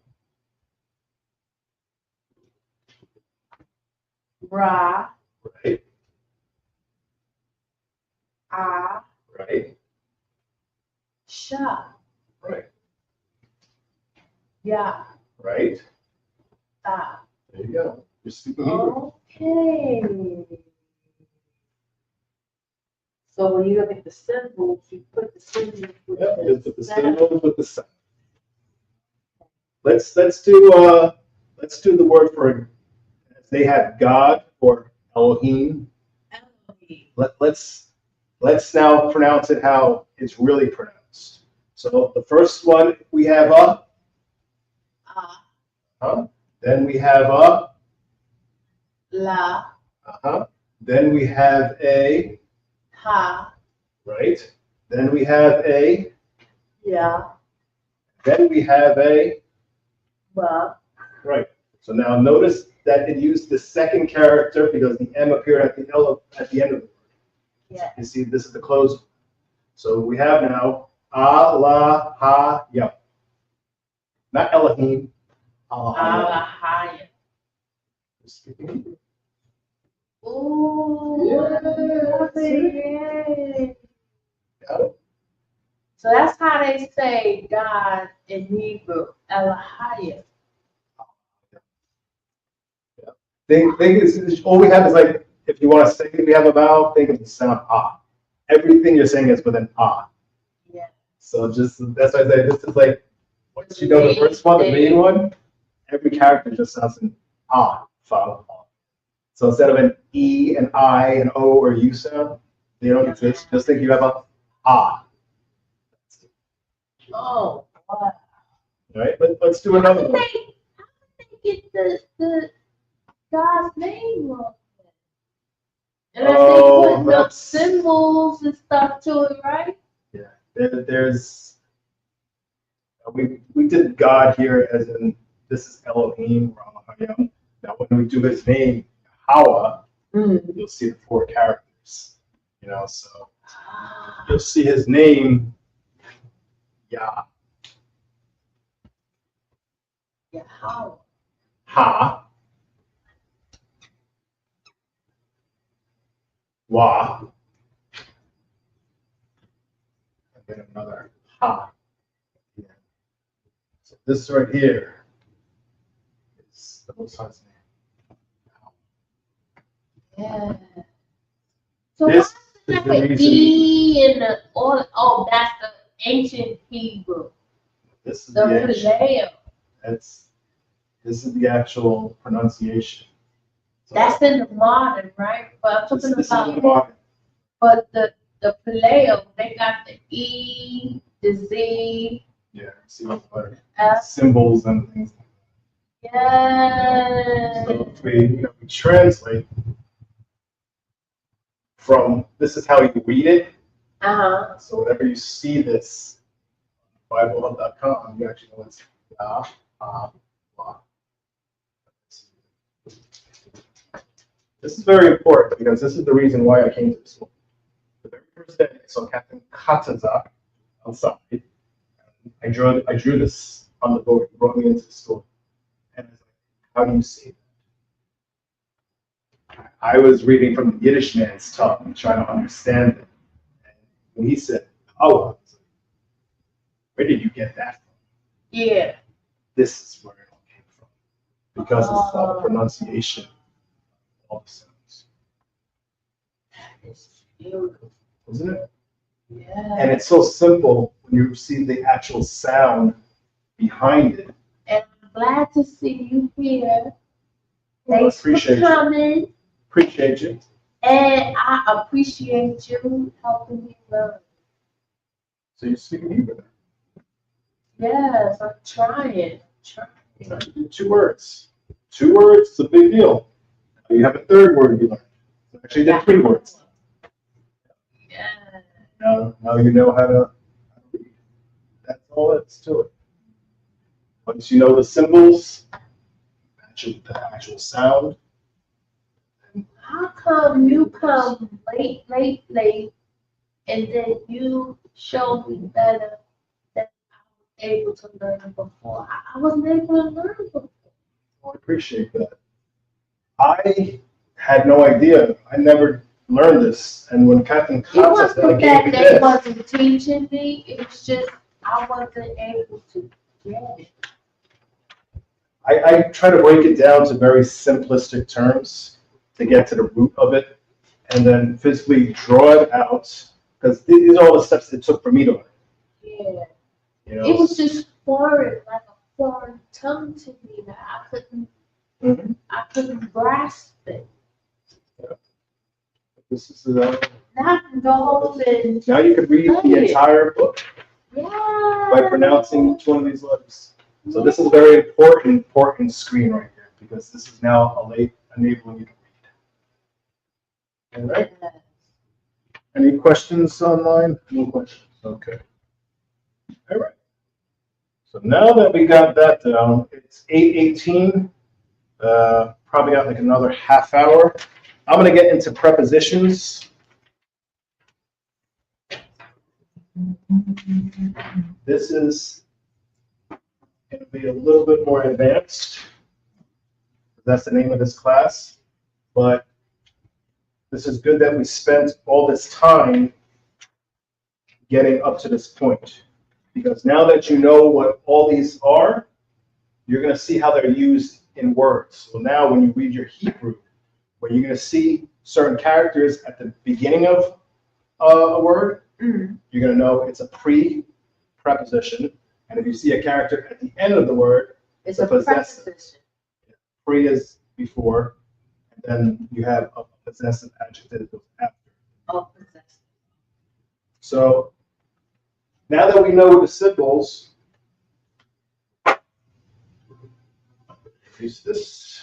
Ra. Right. Ah. Right. Sha. Right. Yeah. Right. Ah. There you go. You're speaking Hebrew. Okay. So when you look at the symbols, you put the symbols with Yep, just put the sound. symbols with the sound. Let's do the word for they have God or Elohim. Elohim. Let's now pronounce it how it's really pronounced. So the first one we have a, Ah. huh? Then we have a, La, Then we have a, ha, right? Then we have a, ya, then we have a, ba, right. So now notice that it used the second character because the M appeared at the end of it. yeah. You see, this is the close. So we have now Allah, ha, ya. Not Elohim. Allah, ha, ya. Alahaya. Speaking Ooh, Yeah. Got it? so that's how they say God in Hebrew, Elahaya. Think it's, all we have is like, if you want to say we have a vowel, think of the sound ah. Everything you're saying is with an ah. Yeah. So just, that's why I say this is like, once you know the first one, the main one, every character just sounds an ah, followed on. So instead of an E, an I, an O, or U sound, they don't exist. Just think you have a ah. Oh, wow. All right, let's do another one. How did they get the God's name wrong? And I Oh, think putting those that's- symbols and stuff to it, right? Yeah, there's, we did God here as in, this is Elohim, Ramahayim. Now, when we do his name, Hawa, you'll see the four characters, you know, so you'll see his name, Yah, Yeah, how? Ha, Wa, and then another Ha. Yeah. So this right here is the Most High's name. Yeah. So This why is is the like an reason. E and the all? Oh, that's the ancient Hebrew. This is The the ancient. Paleo. This is the actual pronunciation. So That's in the modern, right? But I'm talking this is the about. modern. But the Paleo, they got the E, the Z, Yeah, see what like F. symbols and things. Yeah. So if we translate from, this is how you read it. Uh-huh. So whenever you see this, BibleHub.com, you actually know it's Yah, Ha, Wa. This is very important because this is the reason why I came to this school. The very first day, I saw Captain Kataza outside. I drew this on the board. He brought me into the store. And I was like, how do you say that? I was reading from the Yiddish man's tongue, trying to understand it. And when he said, oh, I was like, where did you get that from? Yeah. This is where it all came from. Because it's all the pronunciation, all the sounds. It's beautiful. Isn't it? Yeah. And it's so simple when you see the actual sound behind it. And I'm glad to see you here. Well, I Thanks appreciate for you. coming. Appreciate you. And I appreciate you helping me learn. So you speak Hebrew. Yes, I'm trying. Two words. 2 words is a big deal. You have a third word you learned. So actually, you did 3 words. Yeah. Now you know how to read. That's all that's to it. Once you know the symbols, the actual sound. How come you come late, and then you show me better than I was able to learn before? I wasn't able to learn before. I appreciate that. I had no idea. I never learned this. And when Captain It Costa said, I wasn't gave that you they this, wasn't teaching me, it's just I wasn't able to get it. I try to break it down to very simplistic terms to get to the root of it and then physically draw it out because these are all the steps it took for me to learn. Yeah. You know? It was just foreign, like a foreign tongue to me that Mhm. I couldn't grasp it. This is Now I can go home and now you can read the entire book yeah. by pronouncing each one of these letters. So this is a very important screen right here because this is now enabling you to All right. Any questions online? No question. Okay. All right. So now that we got that down, it's 8:18. Probably got like another half hour. I'm gonna get into prepositions. This is gonna be a little bit more advanced. That's the name of this class. But this is good that we spent all this time getting up to this point. Because now that you know what all these are, you're going to see how they're used in words. So now when you read your Hebrew, where you're going to see certain characters at the beginning of a word, you're going to know it's a preposition. And if you see a character at the end of the word, It's a a possessive. preposition. Pre is before, and then you have a possessive adjective after. Oh, possessive. So now that we know the symbols, use this.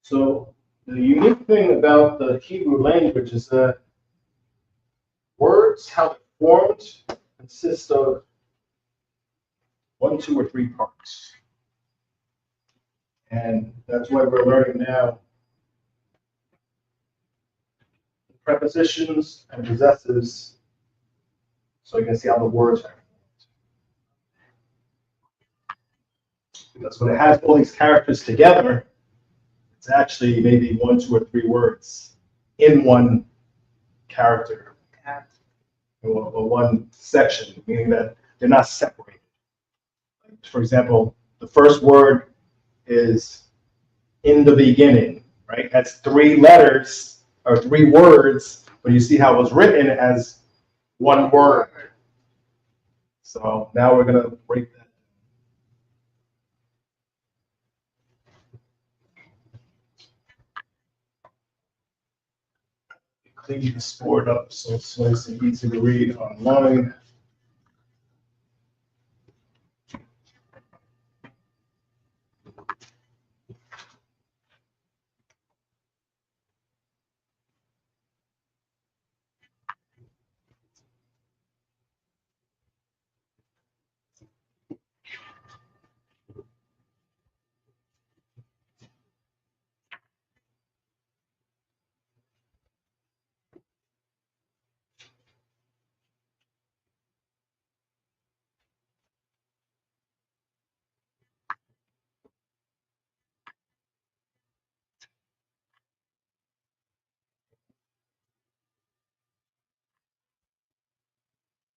So the unique thing about the Hebrew language is that words, how they're formed, consist of 1, 2, or 3 parts. And that's why we're learning now prepositions and possessives, so you can see how the words are formed. Because when it has all these characters together, it's actually maybe 1, 2, or 3 words in one character or one section, meaning that they're not separated. For example, the first word is in the beginning, right? That's 3 letters or 3 words, but you see how it was written as one word. So now we're going to break that. Clean this board up so it's nice and easy to read online.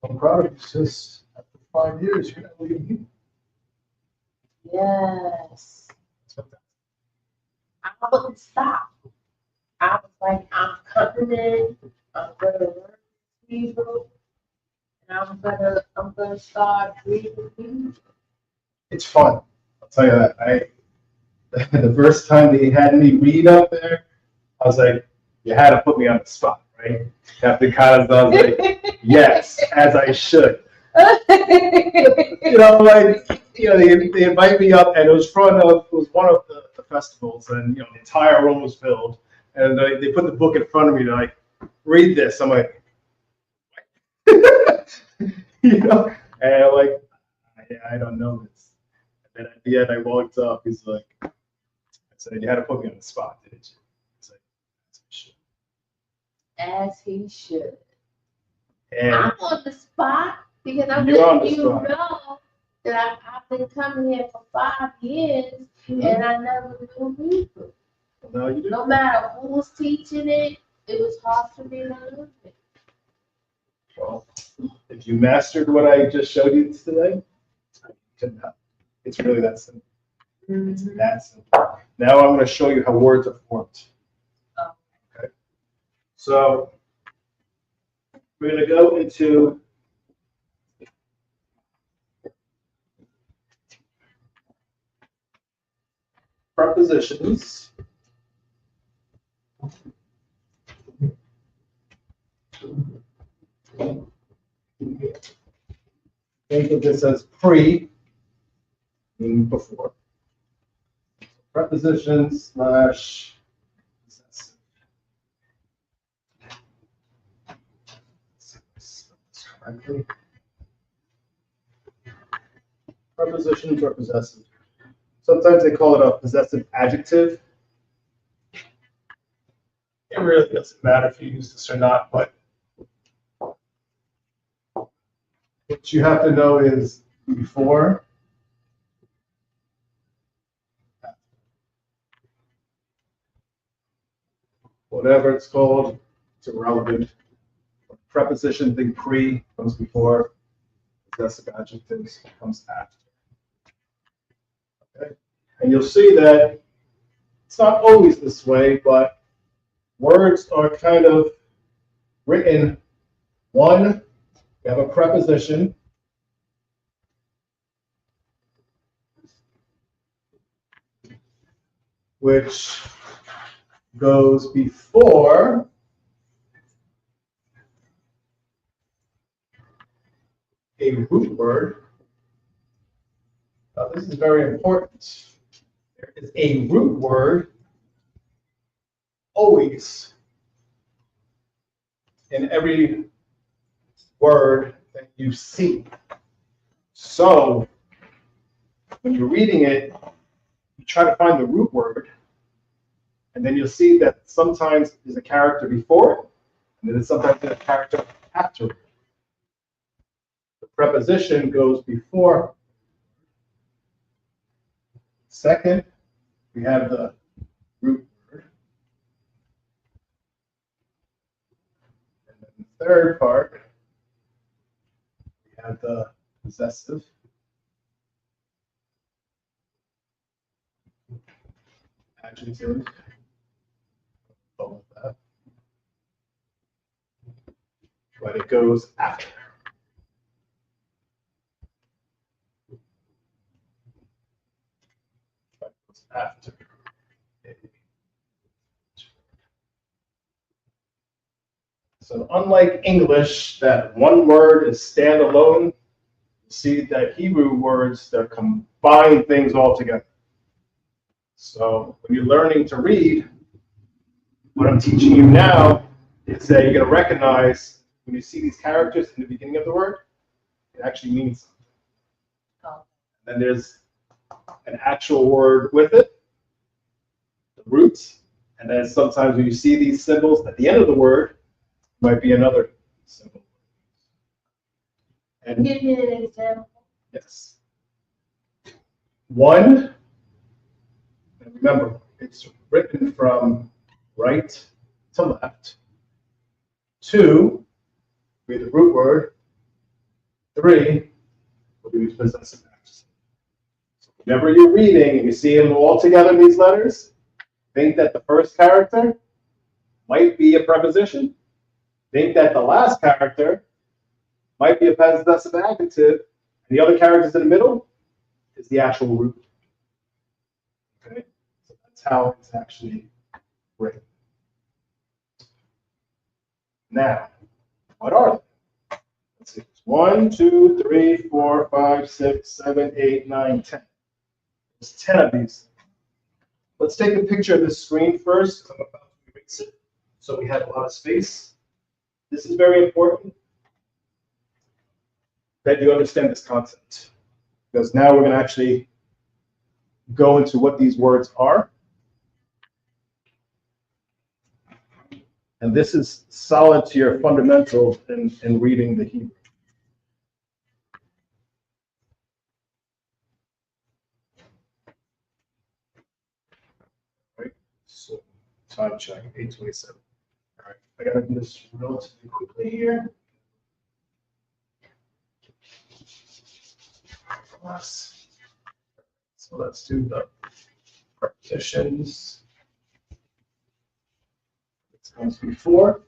I'm proud of you, sis. After 5 years, you're not leaving here. Yes. I wouldn't stop. I was like, I'm coming in, I'm gonna learn Hebrew, and I'm gonna start reading Hebrew. It's fun. I'll tell you that. The first time they had me read up there, I was like, you had to put me on the spot, right? After college, I was like, yes, as I should. They invite me up, and it was one of the festivals, and the entire room was filled, and they put the book in front of me, they're like, read this. I'm like, and I'm like, I don't know this. And then at the end, I walked up. He's like, I said, you had to put me on the spot, didn't you? It's like, As he should. and I'm on the spot because I'm You're on letting the you spot. know that I've been coming here for 5 years Mhm. and I never knew Hebrew. No, you didn't. No matter who was teaching it, it was hard for me to learn it. Well, if you mastered what I just showed you today, it's really that simple. It's that simple. Now I'm going to show you how words are formed. Okay. So we're going to go into prepositions. Think of this as pre, meaning before. Prepositions slash possessive. Correctly. Prepositions or possessive. Sometimes they call it a possessive adjective. It really doesn't matter if you use this or not, but what you have to know is before, whatever it's called, it's irrelevant. Preposition, think pre comes before. Possessive adjectives comes after. Okay? And you'll see that it's not always this way, but words are kind of written. One, we have a preposition. Which goes before a root word. Now, this is very important. There is a root word always in every word that you see. So when you're reading it, you try to find the root word, and then you'll see that sometimes there's a character before it, and then sometimes there's a character after it. The preposition goes before. Second, we have the root word. And then the third part, we have the possessive. Adjective. All of that. But it goes after. But it goes after. So unlike English, that one word is standalone, you see that Hebrew words, they're combine things all together. So when you're learning to read, what I'm teaching you now is that you're going to recognize when you see these characters in the beginning of the word, it actually means something. Oh. Then there's an actual word with it, the root, and then sometimes when you see these symbols at the end of the word, might be another symbol. And Give me an example. yes. One, and remember, it's written from right to left. Two, be the root word. Three, will be the possessive adjective. So whenever you're reading and you see them all together, these letters, think that the first character might be a preposition. Think that the last character might be a possessive adjective, and the other characters in the middle is the actual root. Okay, so that's how it's actually written. Now, what are they? Let's see. 1, 2, 3, 4, 5, 6, 7, 8, 9, 10. There's 10 of these. Let's take a picture of this screen first. I'm about to erase it, so we have a lot of space. This is very important that you understand this concept, because now we're going to actually go into what these words are. And this is solid to your fundamentals in reading the Hebrew. Right? So time check, 8:27. All right, I gotta do this relatively quickly here. So let's do the prepositions. It comes before.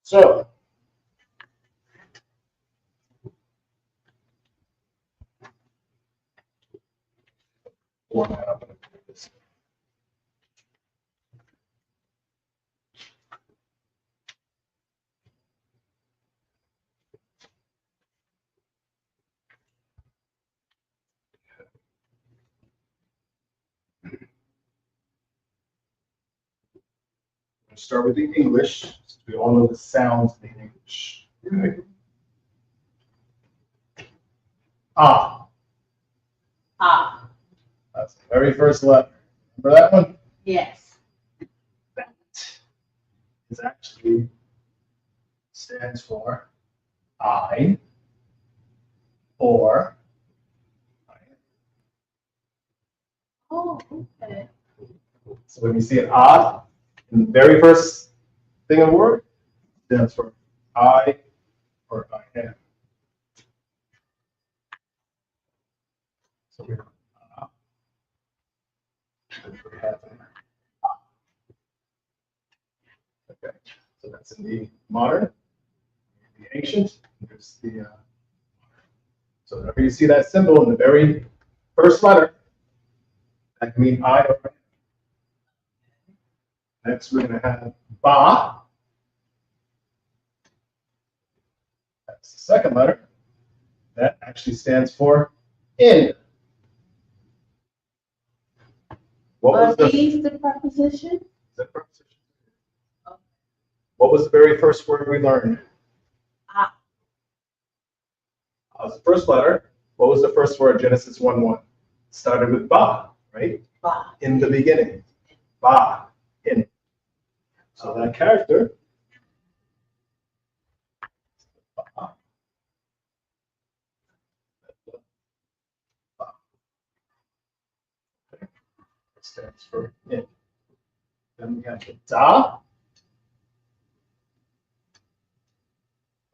So, format, I'm gonna do this. We'll start with the English, since we all know the sounds in English. Okay. Ah, Ah, that's the very first letter. Remember that one? yes. That is actually stands for I or I. Oh, okay. So when you see an ah in the very first thing of the word, it stands for I or I am. So we have ah, and we have an ah. Okay, so that's in the modern, the ancient, and there's the so whenever you see that symbol in the very first letter, that can mean I or I. Next, we're going to have ba. That's the second letter. That actually stands for in. What Are was the these the preposition? preposition? What was the very first word we learned? Ah. That was the first letter. What was the first word? Genesis 1:1. Started with ba, right? Ba. In the beginning. Ba. In. So that character. Ba. Ba. Okay. It stands for in. Then we have the da.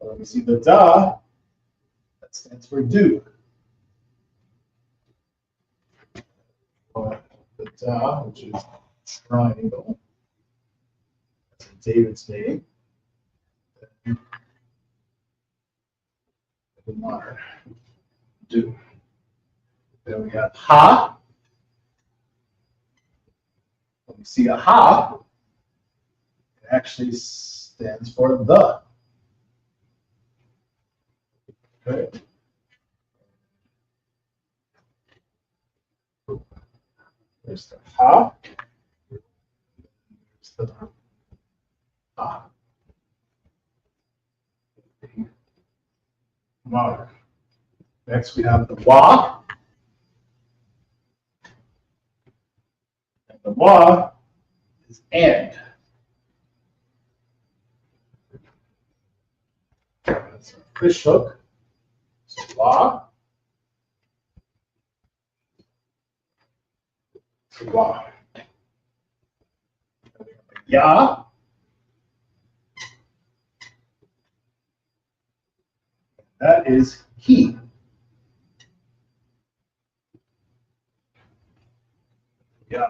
Let me see the da. That stands for do. Or the da, which is triangle. That's David's name. The modern. Do. Then we have ha. When we see a ha, it actually stands for the. Okay. There's the ha. There's the ha. Modern. Next we have the wa. And the wa is and. That's a fish hook. So wa. So wa. Ya. That is he. Yeah.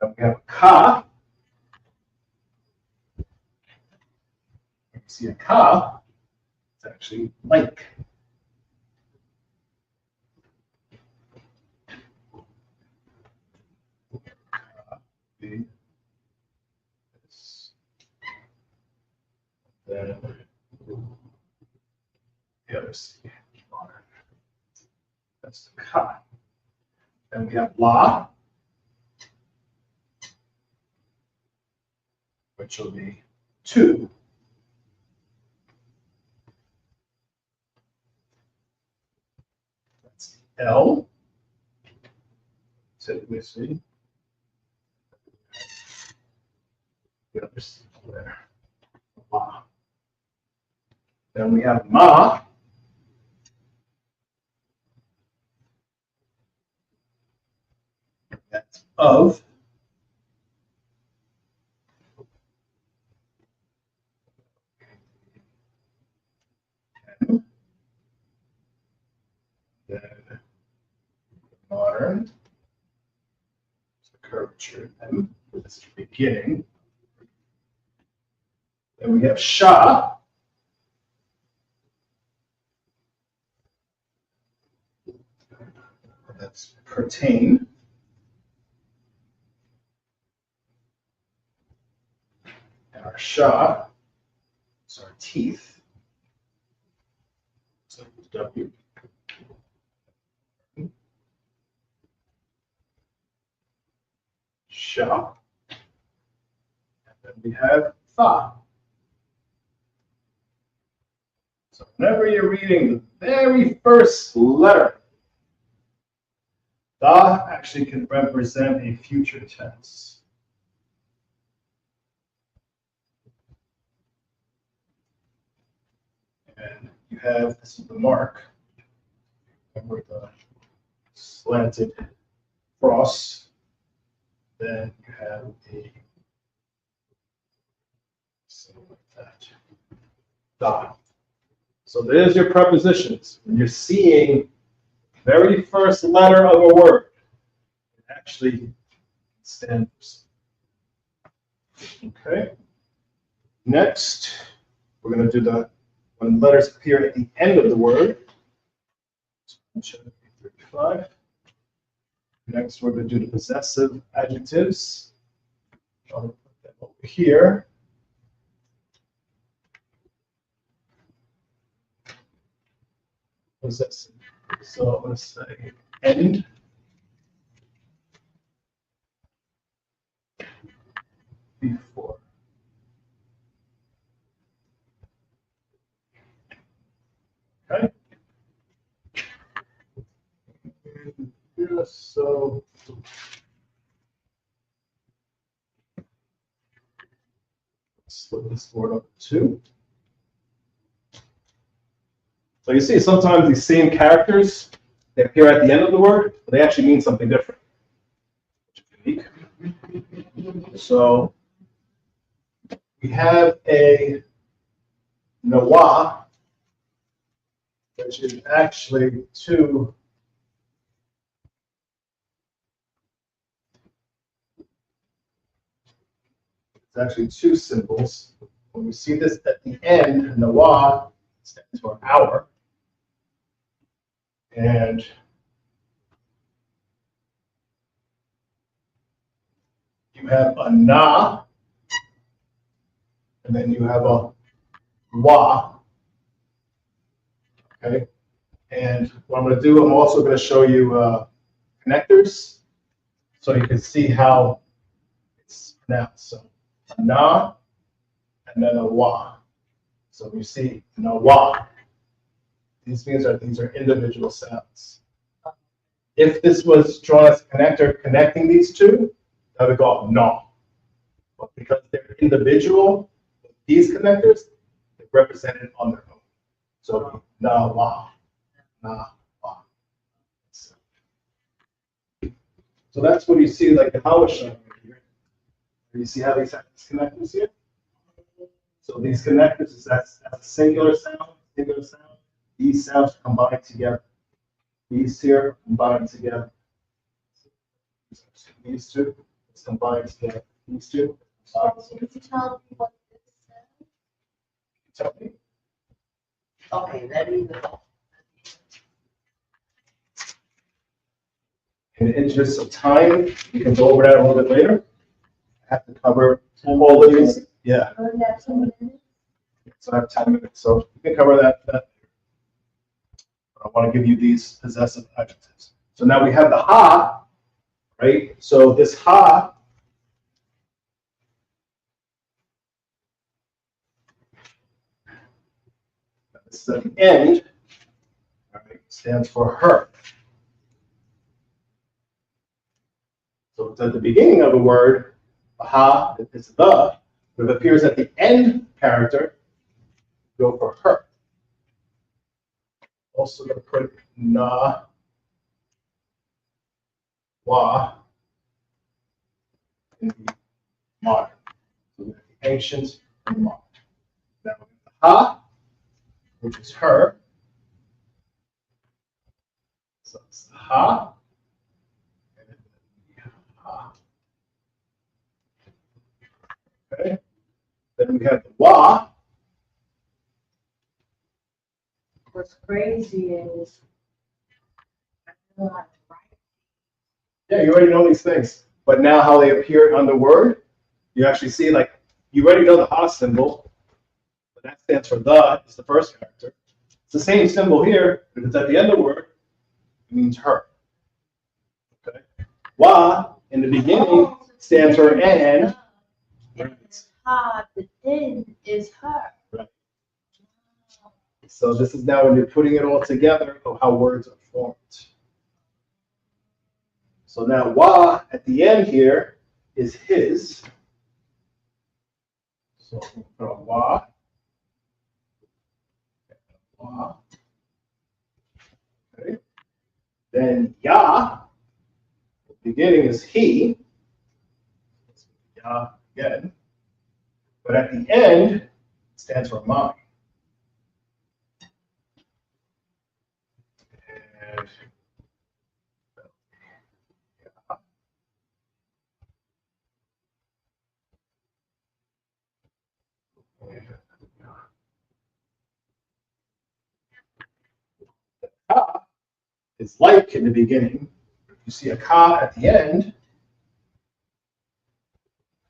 Then we have ka. When you see a ka, it's actually like. Then the other C. That's the ka. Then we have la, which will be two. That's L. So we see the other C there. La. Then we have ma. That's of. Then learned. It's the curvature M. This is the beginning. Then we have Sha. That's pertain. And our Sha is our teeth. So W. Sha. And then we have Tha. So whenever you're reading the very first letter, Tha actually can represent a future tense. And you have, this is the mark, remember the slanted cross. Then you have a something like that. Tha. So there's your prepositions. When you're seeing the very first letter of a word, it actually stands. Okay. Next, we're going to do when letters appear at the end of the word. 35. Next, we're going to do the possessive adjectives. I'll put them over here. Possessive. So I'm going to say end. Before. Okay. Yeah, so split this word up two. So you see, sometimes these same characters, they appear at the end of the word, but they actually mean something different, which is unique. So we have a Nawa, which is actually two. It's actually two symbols. When we see this at the end, Nawa stands for hour. And you have a na, and then you have a wa. Okay. And what I'm going to do, I'm also going to show you connectors, so you can see how it's pronounced. So a na, and then a wa. So you see na wa. These are individual sounds. If this was drawn as a connector connecting these two, that would go no. But because they're individual, these connectors, they're represented on their own. So na wa, na wa. So that's what you see, like the Lashawan here. You see how these have these connectors here? So these connectors is that's a singular sound, singular sound. These sounds combined together. These here combined together. These two is combined together. These two. Can you tell me what this says? Tell me. Okay, let me know. In the interest of time, we can go over that a little bit later. I have to cover all of these. Yeah. That's 2 minutes. So I have 10 minutes. So we can cover that. But I want to give you these possessive adjectives. So now we have the ha, right? So this ha this is at the end, right, stands for her. So it's at the beginning of a word, the ha is the. If it appears at the end character, go for her. Also going to put na, wa in the modern. So we have the ancient and the modern. Now we have the ha, which is her. So it's the ha, Okay. Then we have the wa. What's crazy is I don't know how to write. Yeah, you already know these things. But now how they appear on the word, you actually see, like, you already know the ha symbol, but that stands for the, is the first character. It's the same symbol here, but it's at the end of the word, it means her. Okay. Wa, in the beginning, stands for and. And ha, the then is her. Right. So this is now when you're putting it all together of how words are formed. So now wa at the end here is his. So from wa, wa. Okay. Then ya, the beginning is he. Ya again. But at the end, it stands for mine. And ka is like in the beginning. If you see a ka at the end,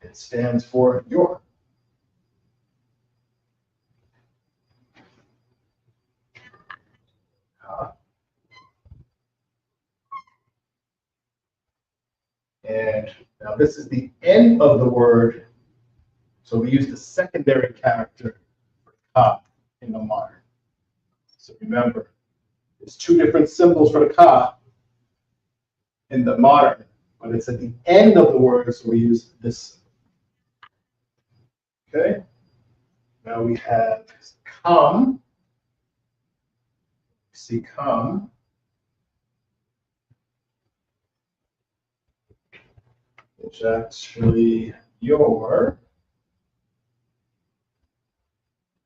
it stands for your. Ka. And now this is the end of the word. So we use the secondary character for ka in the modern. So remember, there's two different symbols for the ka in the modern, but it's at the end of the word, so we use this. Okay. Now we have come. See come. Which actually your,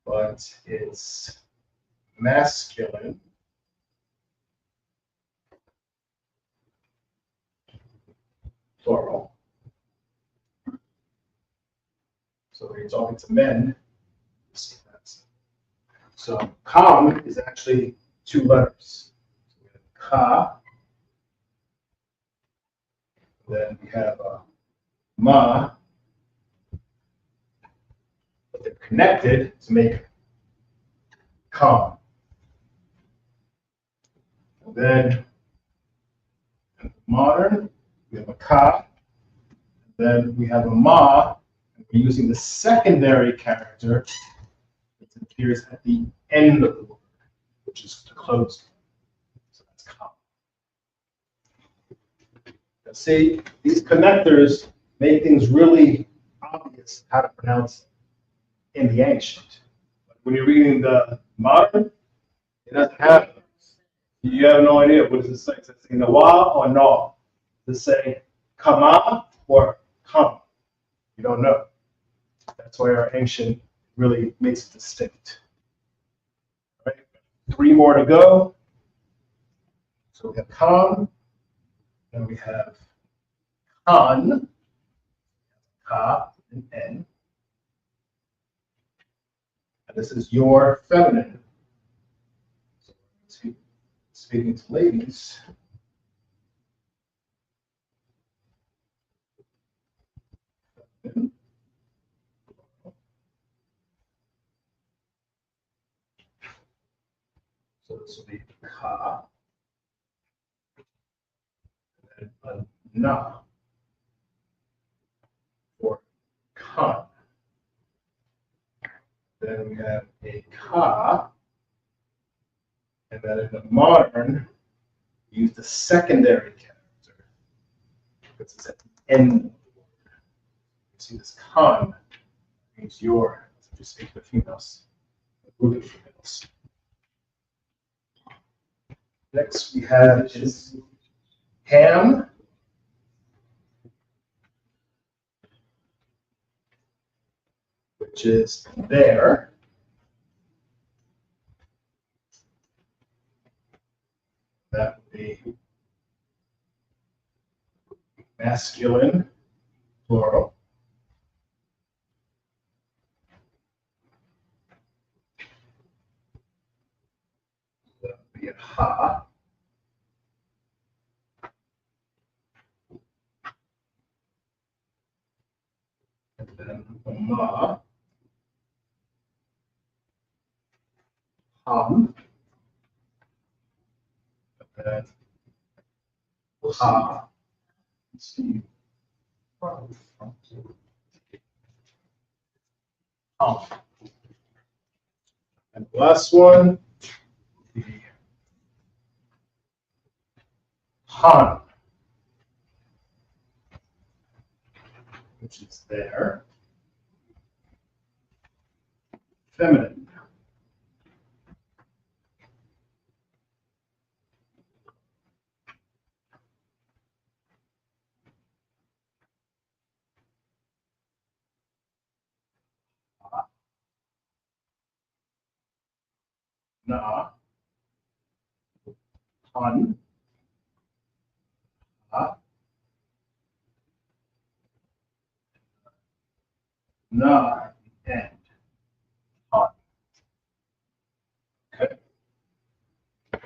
but it's masculine. Plural. So when you're talking to men, you see that. So kam is actually two letters. So we have ka, then we have ma, but they're connected to make kam. And then in modern, we have a ka, then we have a ma, and we're using the secondary character that appears at the end of the word, which is to close. So that's ka. Now see, these connectors make things really obvious how to pronounce it in the ancient. But when you're reading the modern, it doesn't have, you have no idea what does it say. Does it say nawa or no? Does it say kama or come? You don't know. That's why our ancient really makes it distinct. All right, 3 more to go. So we have kam, then we have kan, ka, and n. And this is your feminine. So speaking to ladies. So this will be ka, and then a na for kan. Then we have a ka, and then in the modern, we use the secondary character. Because it's at the end of the word. You see this kan means your, if you speak to females, including females. Next we have is ham, which is there. That would be masculine, plural. Ha. And then Ma. Ham. And then Ha. See. And the last one, the Han, which is there. Feminine. Na. Han. Ha. Na. And Han. Okay.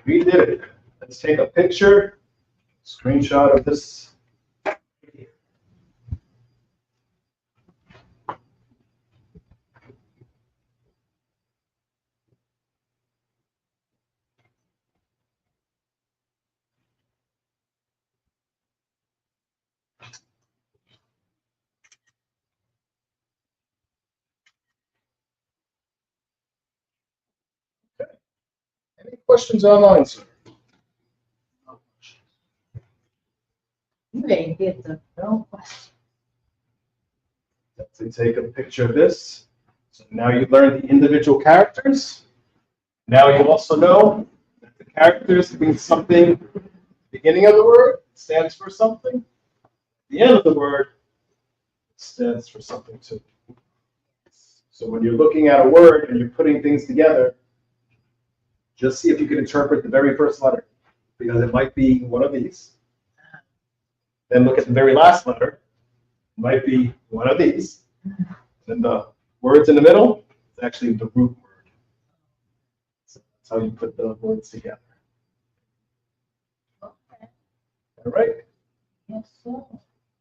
We did it. Let's take a picture, screenshot of this. Any questions online, sir? You ain't get the no question. Let's take a picture of this. So now you learn the individual characters. Now you also know that the characters mean something at the beginning of the word stands for something. At the end of the word it stands for something too. So when you're looking at a word and you're putting things together, just see if you can interpret the very first letter, because it might be one of these. Then look at the very last letter. It might be one of these. Then the words in the middle is actually the root word. So that's how you put the words together. Okay. All right. Yes, sir.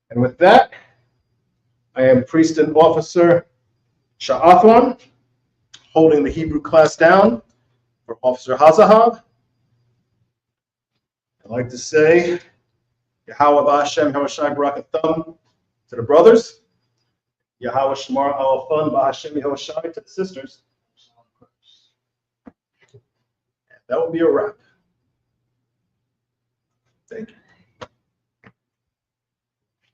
And with that, I am Priest and Officer Sha'afon, holding the Hebrew class down for Officer Hazahav. I'd like to say, Yahweh Ba'Hashem Hawashai Barakatham to the brothers. Yahweh Shamar Alafan Ba'Hashem Hawashai to the sisters. And that will be a wrap. Thank you.